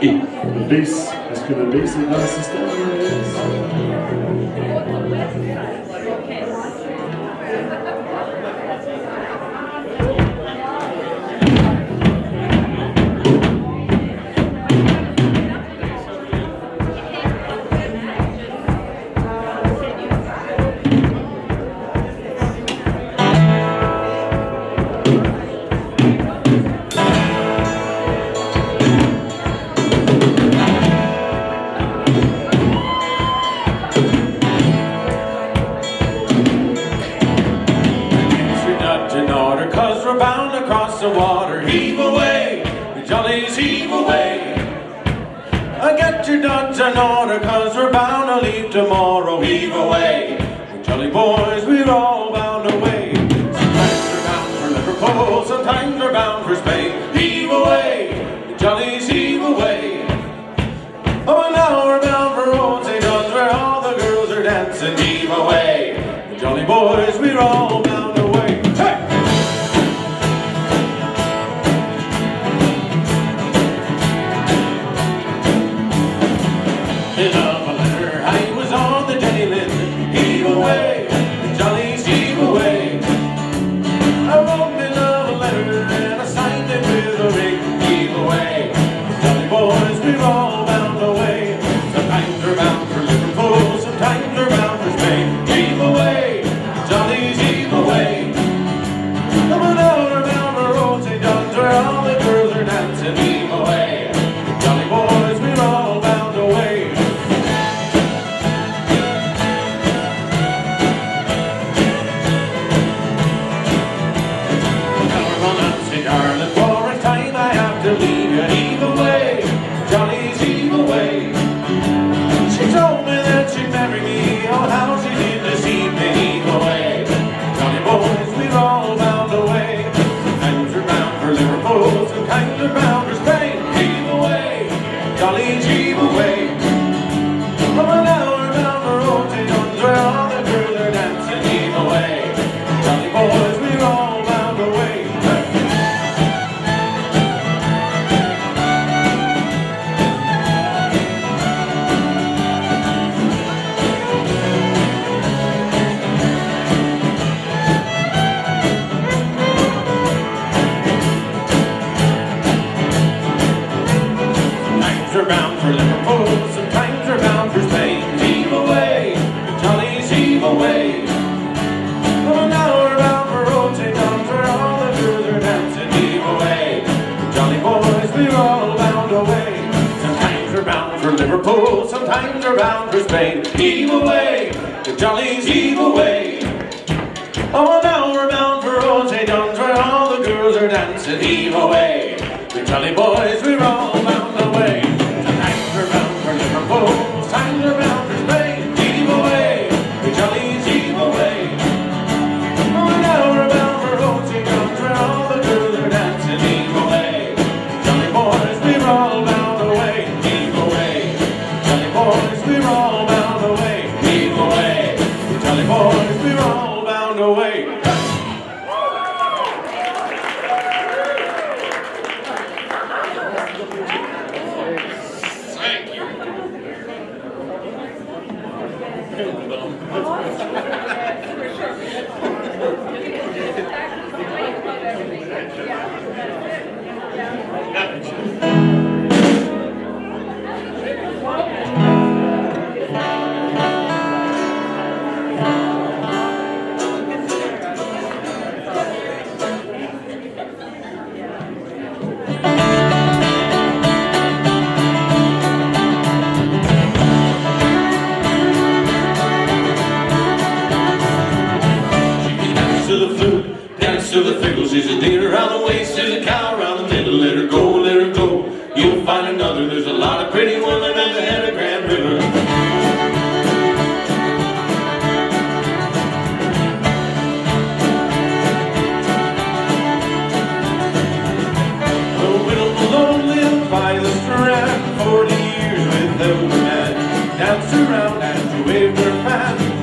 Le bass, est-ce que le bass est dans le système? The water, heave away, the jollies heave away. Get your ducks in order, cause we're bound to leave tomorrow. Heave away, the jolly boys, we're all bound away. Sometimes we're bound for Liverpool, sometimes we're bound for Spain. Heave away, the jollies heave away. Oh, and now we're bound for Old St. John's, where all the girls are dancing. Heave away, the jolly boys, we're all bound away. Hey! Of a letter, I was on the Jenny Lind. Heave away, the jollies heave away. I wrote me love a letter and I signed it with a ring. Heave away, the jolly boys, we're all bound away. Sometimes we're bound for Liverpool, sometimes we're bound for Spain. Heave away, the jollies heave away. Come now we're bound for Old St. John's, where all the girls are dancing. Heave away, the jolly boys, we're all bound away. Darling, for a time I have to leave you. Heave away, jollies heave away. She told me that she'd marry me. Oh, how she did deceive me. Heave away, jolly boys, we're all bound away. Sometimes we're bound for Liverpool, sometimes we're bound for Spain. Heave away, jollies heave away. Oh, now we're bound for Old St. John's, where all the girls are dancing. Heave away, jolly boys, we're all bound away. We're bound for Liverpool, sometimes we're bound for Spain. Heave away, the jollies heave away. Oh, now we're bound for Old St. John's, where all the girls are dancing. Heave away, the jolly boys, we're all bound away. Sometimes we're bound for Liverpool, sometimes we're bound for Spain. Heave away, the jollies heave away. Oh, now we're bound for Old St. John's, where all the girls are dancing. Heave away, the jolly boys, we're all bound away. Liverpool, times are bound for Spain. Heave away, the jollies heave away. Oh, now we're bound for Old St. John's, where all the girls are dancing. Heave away, jolly boys, we're all bound away. Heave away, jolly boys, we're all bound away. Heave away, jolly boys, we're all bound away. To the fickles, she's a deer around the waist, she's a cow around the middle. Let her go, let her go. You'll find another. There's a lot of pretty women at the head of Grand River. The widow alone lived by the strand, 40 years without a man. Danced around and she waved her fan.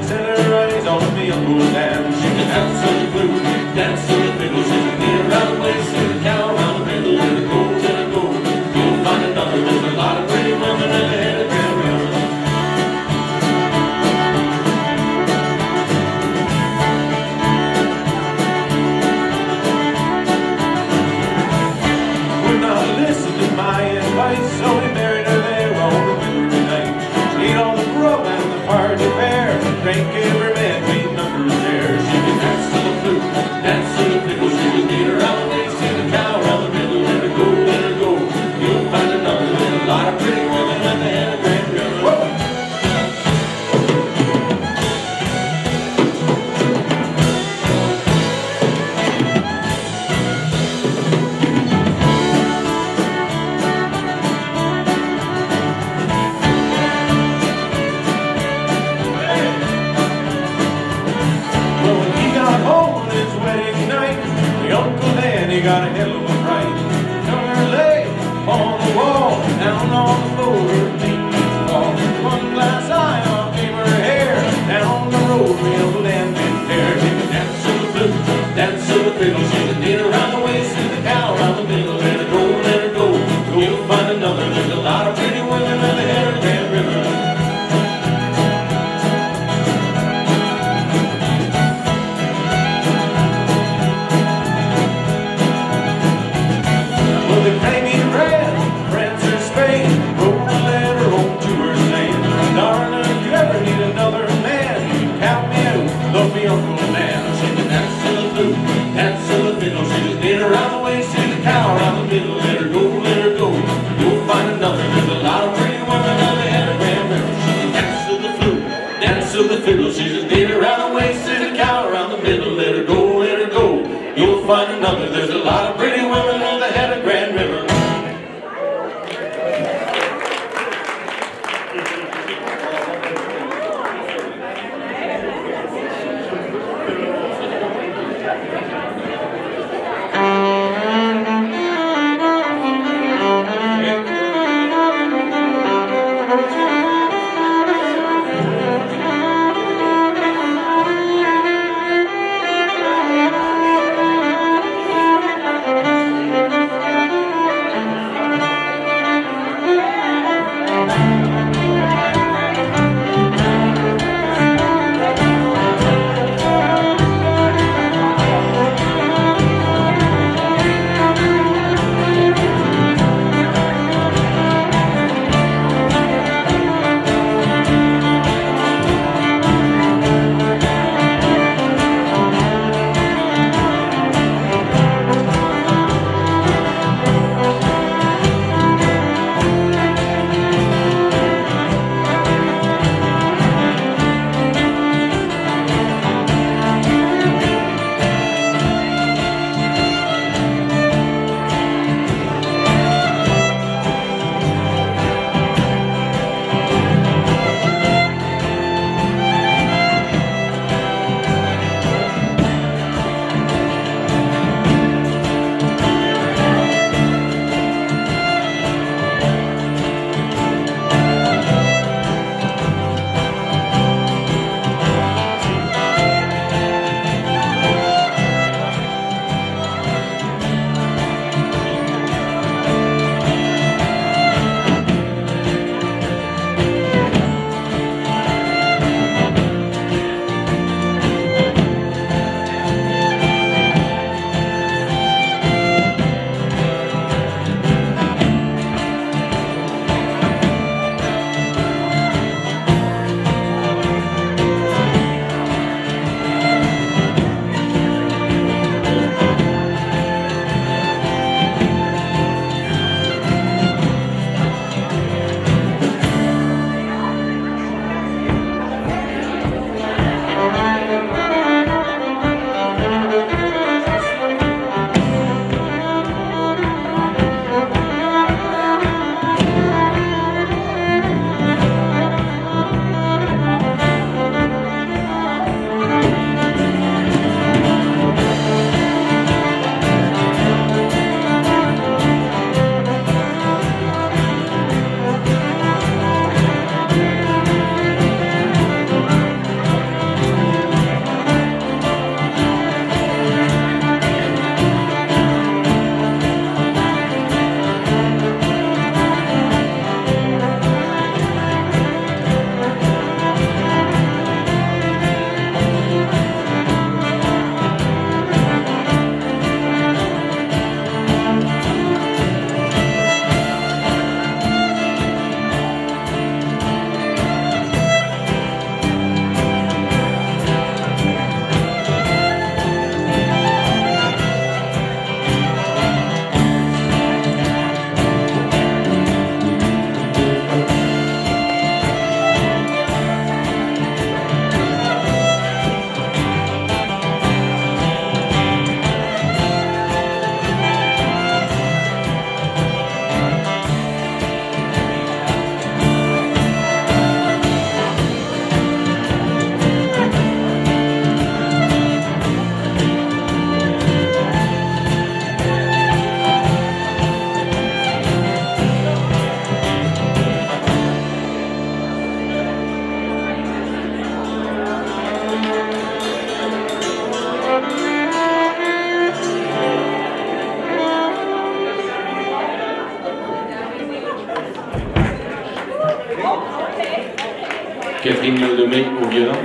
Catherine Maldomé au violon.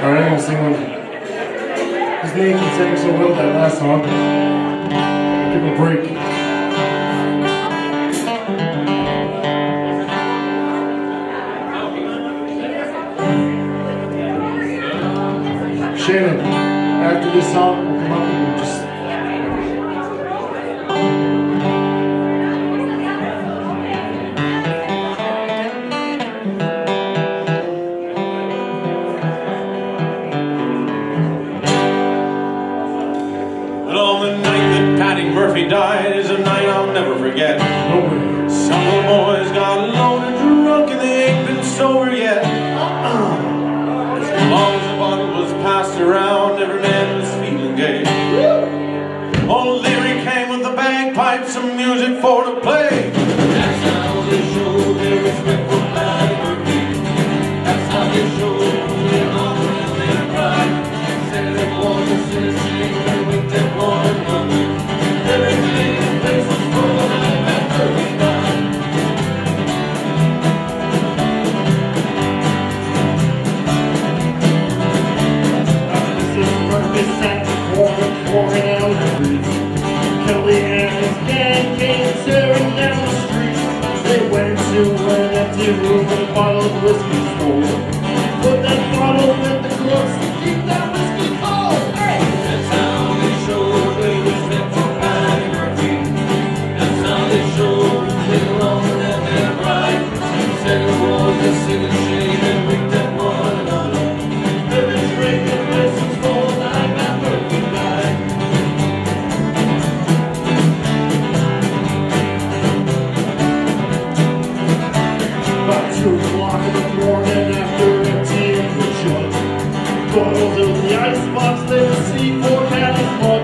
Alright, I'm gonna sing one. His name can sing so well that last song. Give him a break. Shannon, after this song, we'll come up and just. Murphy died is a night I'll never forget. Some of the boys got loaded drunk and they ain't been sober yet. As long as the bottle was passed around, every man was feeling gay. Old Leary came with the bagpipes, some music for to play. That's how they showed their respect for Patty Murphy. That's how they showed their honor and their pride. Said it was a sin shame and winked at one another. Everything in place was full of life after we died. Mrs. Murphy sat the corner pouring out the breeze. Kelly and his gang came tearing down the street. They went to an empty room with a bottle of whiskey full. Put that bottle in the crooks to keep that whiskey cold. That's how they showed they respect for Patty Murphy. That's how they showed they love and their pride. Said it was a sin and shame and winked at one another. They've been drinking whistles for the night that Murphy died. About 2 o'clock in the morning after emptying the jug, bottles in the icebox, they would see poor Patty's mug.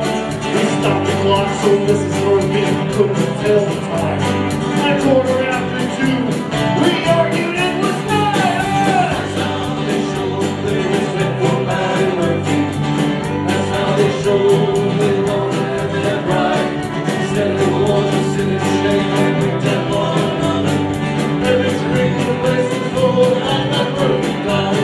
We stopped the clock so Mrs. Murphy couldn't tell the time. At 2:15, we argued it was time. That's how they showed their respect for Patty Murphy. That's how they showed they loved and their pride. Said it was a sin and shame and winked at one another. Every drink in the place was full and that Murphy died.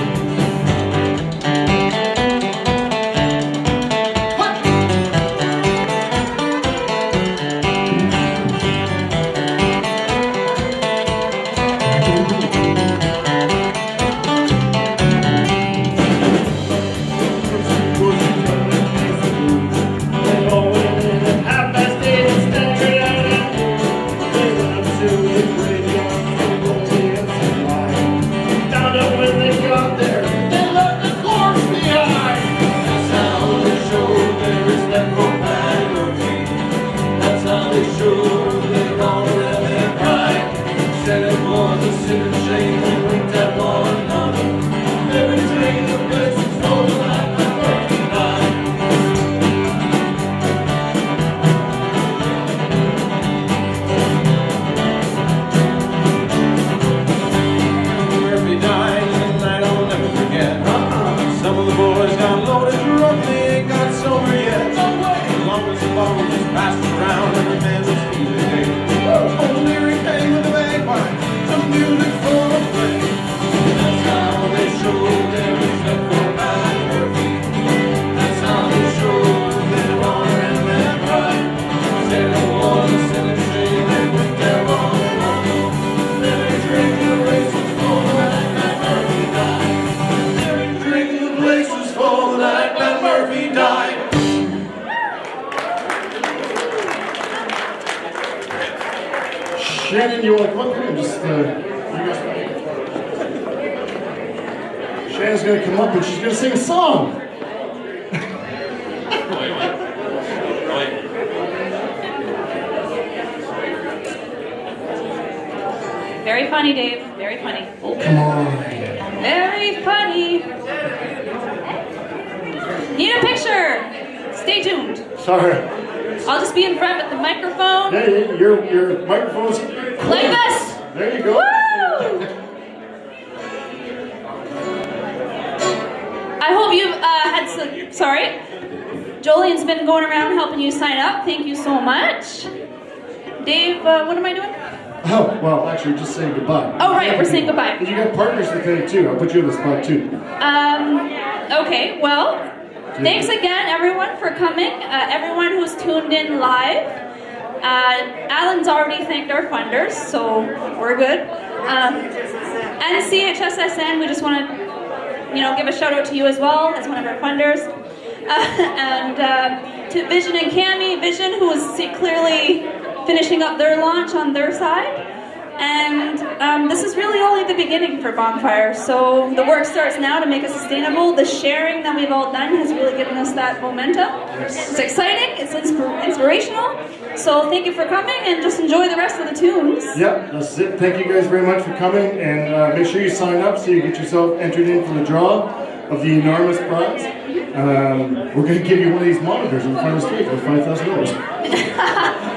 Shannon, you want to come up here and just, Shannon's going to come up and she's going to sing a song. Very funny, Dave. Very funny. Oh, come on. Very funny. Need a picture? Sorry. I'll just be in front with the microphone. Yeah, your microphone's Like this. There you go. Woo! I hope you've had some. Sorry. Jolene's been going around helping you sign up. Thank you so much. Dave, what am I doing? Oh, well, actually, just saying goodbye. Oh, right, we're saying goodbye. You got partners to thank, too. I'll put you on the spot, too. Okay, well, thanks again, everyone, for coming. Everyone who's tuned in live. Alan's already thanked our funders, so we're good. And CHSSN, we just want to, give a shout out to you as well as one of our funders. And to Vision and Cami, Vision, who is clearly finishing up their launch on their side. And this is really only the beginning for Bonfyre, so the work starts now to make it sustainable. The sharing that we've all done has really given us that momentum. It's exciting, it's inspirational, so thank you for coming and just enjoy the rest of the tunes. Yep, that's it. Thank you guys very much for coming, and make sure you sign up so you get yourself entered in for the draw of the enormous prize. We're going to give you one of these monitors in front of the stage with $5,000.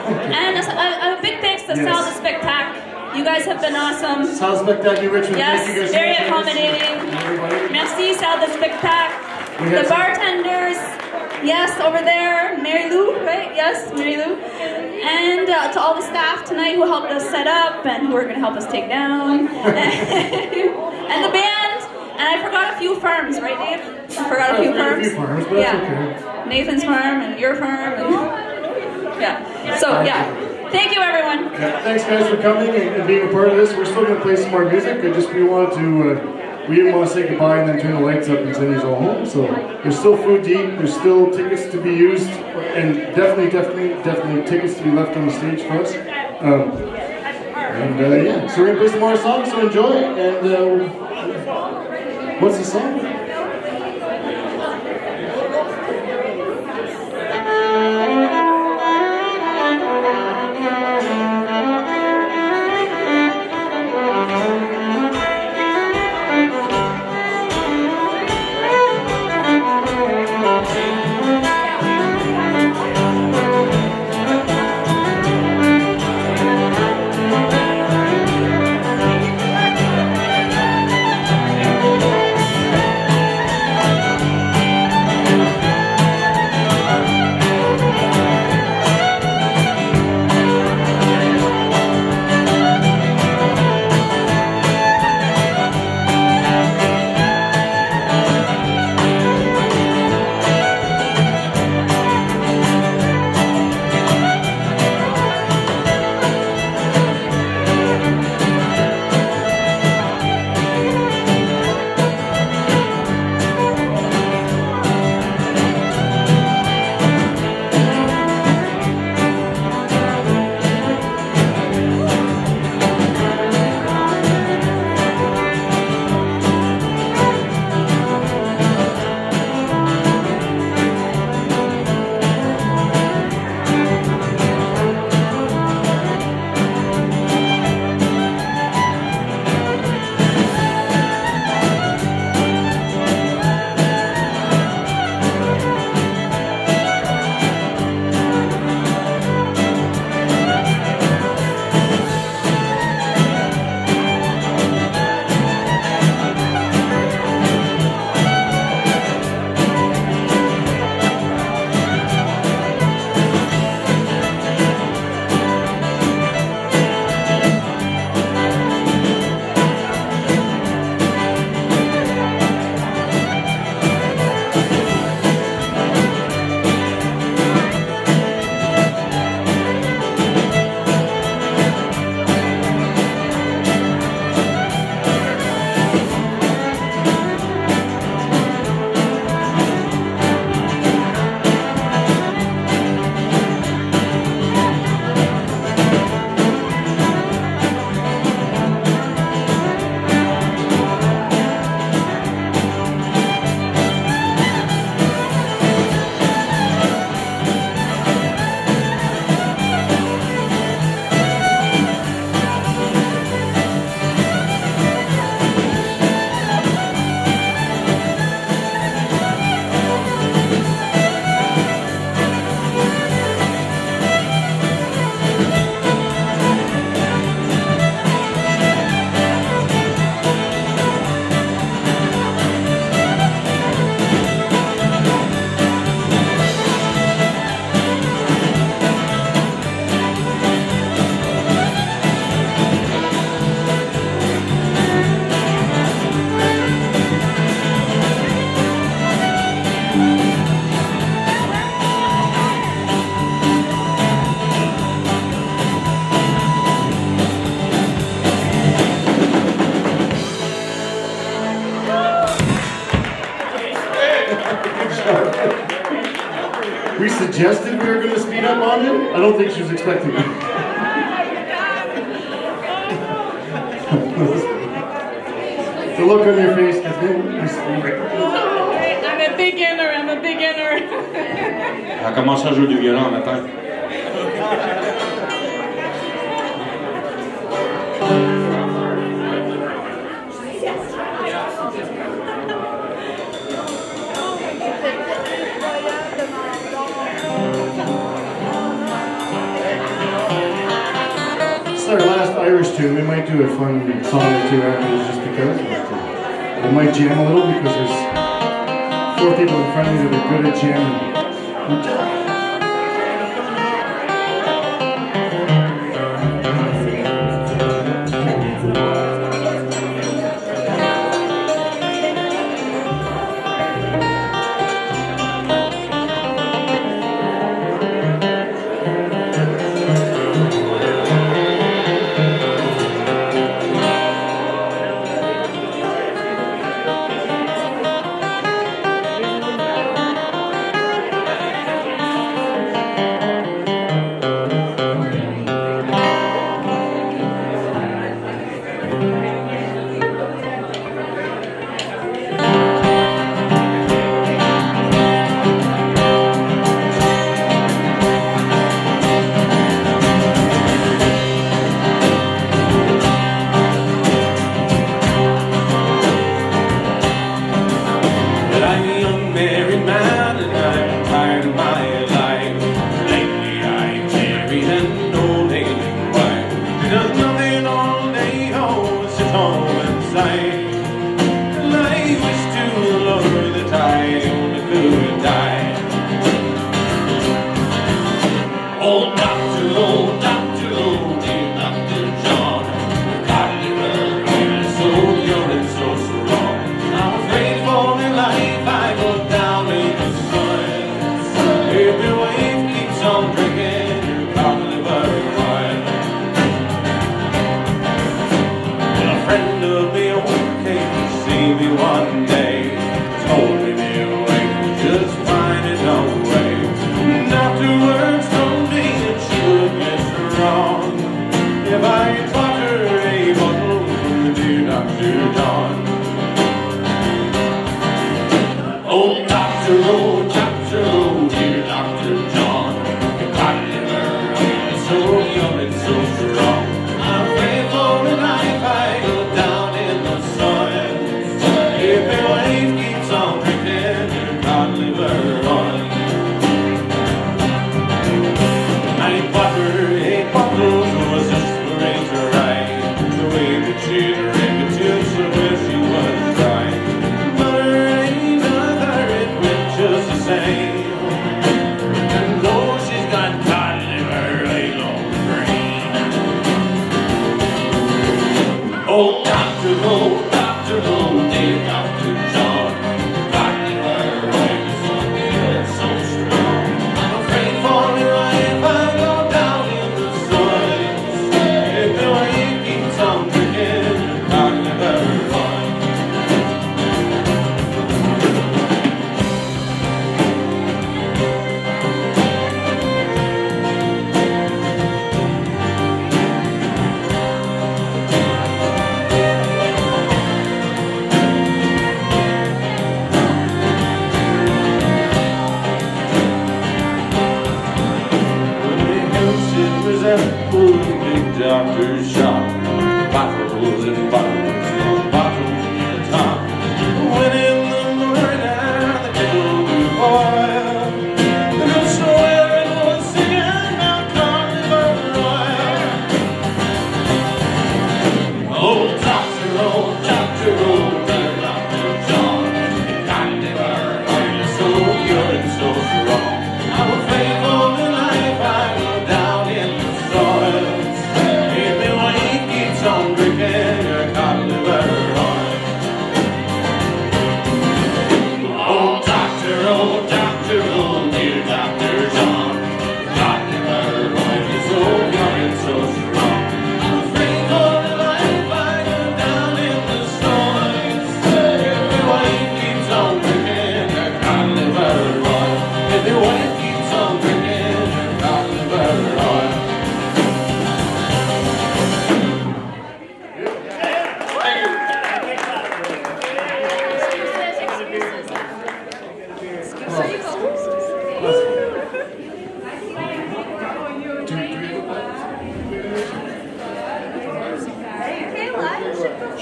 And a big thanks to Sal the Spectac. You guys have been awesome. Sal the Spectac, you Richmond. Yes, thank you guys very so much. accommodating. Merci, Sal the Spectac. The bartenders, yes, over there. Mary Lou, right? Yes, Mary Lou. And to all the staff tonight who helped us set up and who are going to help us take down. And the band. And I forgot a few firms, right, Dave? I forgot a few firms. A few farms, but that's okay. Nathan's farm and your farm. And yeah. So, yeah. Thank you, everyone. Yeah, thanks, guys, for coming and being a part of this. We're still going to play some more music. We didn't want to say goodbye and then turn the lights up and send you all home. So there's still food to eat. There's still tickets to be used, and definitely tickets to be left on the stage for us. Yeah, so we're going to play some more songs, so enjoy. And what's the song? we suggested we were going to speed up on it. I don't think she was expecting it. The look on your face, I'm a beginner, I'm a beginner. Elle a commencé à jouer du violon en matin. This is our last Irish tune. We might do a fun song or two after this just because. We might jam a little because there's 4 people in front of me that are good at jamming. Just the same.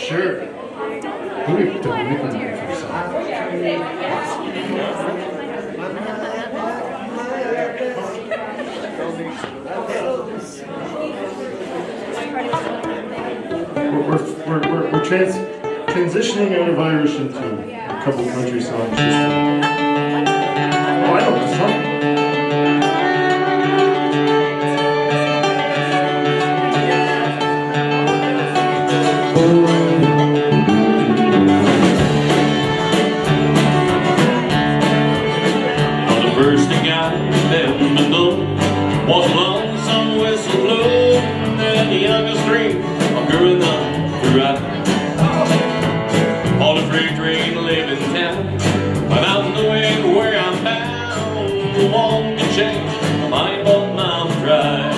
Sure. Who we picked up? We picked up for song. We're transitioning out of Irish into a couple country songs. Oh, I know this song. Well, the first thing I remember though was a lonesome whistle blow, and the youngest dream of growing up to ride. On a freight train living town, without knowing where I'm bound, wanting to change my mind but mouth dry.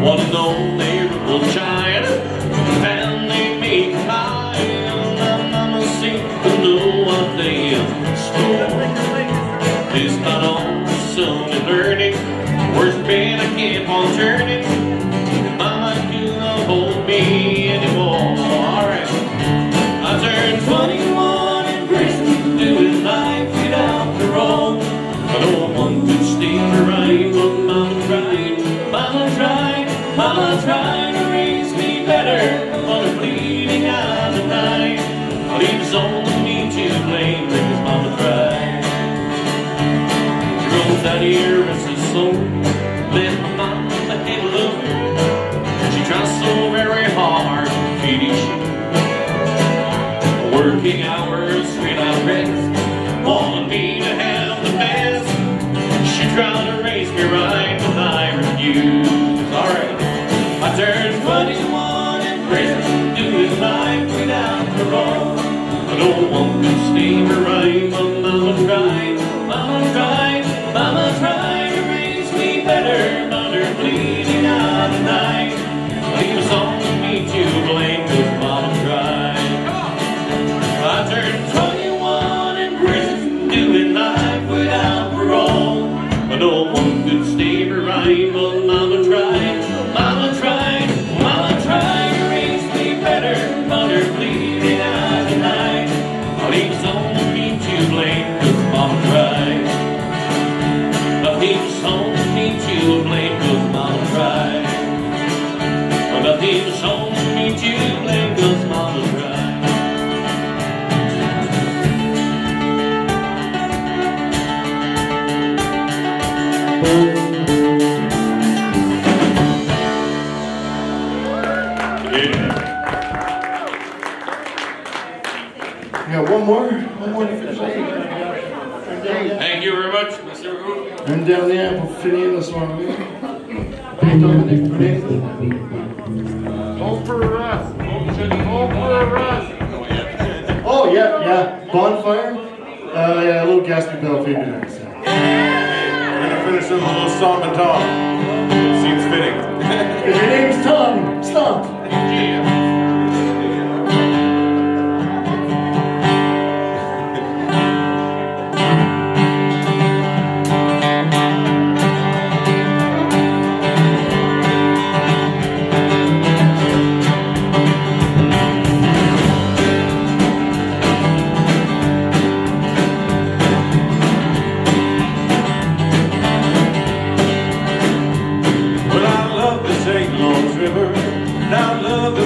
Want to know they will China, and they make high, and Mama seem to know what they store. It's not all son and learning, worst pain I keep on turning, and Mama couldn't hold me anymore. Alright, I turned 21 in prison, doing life without parole. I don't want to stay right, but Mama tried, Mama tried, Mama tried to raise me better, but I'm bleeding out at night. But it was only me to blame, because Mama tried. Daddy rests his soul, let my mama head low. She tries so very hard to feed each working hours without rest, wanting me to have the best. She tried to raise me right, but I refused. Alright, I turned 21 in prison, doing life without parole. I don't want to stay right, but Mama tried, Mama tried. Mama tried to raise me better, but her bleeding out at night. It was only me to blame, cause Mama tried. I turned 21 in prison, doing life without parole. No one could stay me right, but Mama tried. Mama tried, Mama tried to raise me better, but her bleeding out at night. It was only me to blame, cause Mama tried. Nothing's on me to blame, cause Mama tried. Nothing's on me to blame, cause Mama tried. Yeah, one more to finish up. Thank you very much, Mr. Wu. And down there, we'll finir in this one. Vote for us. Vote for us. Oh, yeah. Bonfire. Yeah, a little Gaspy Bell figure next. We're gonna finish with a little stomp and talk. Seems fitting. If your name's Tom, stomp. Yeah. River, and I love the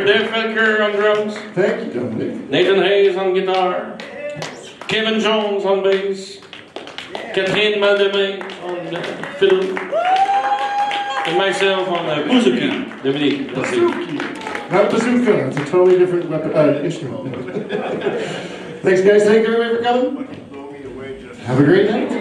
Dave Felker on drums. Thank you, Dominic. Nathan Hayes on guitar. Kevin Jones on bass. Catherine Maldemay on fiddle. And myself on the bouzouki. Dominique. Bouzouki. Not bazooka. It's a totally different weapon, instrument. Thanks, guys. Thank you everybody for coming. Have a great night.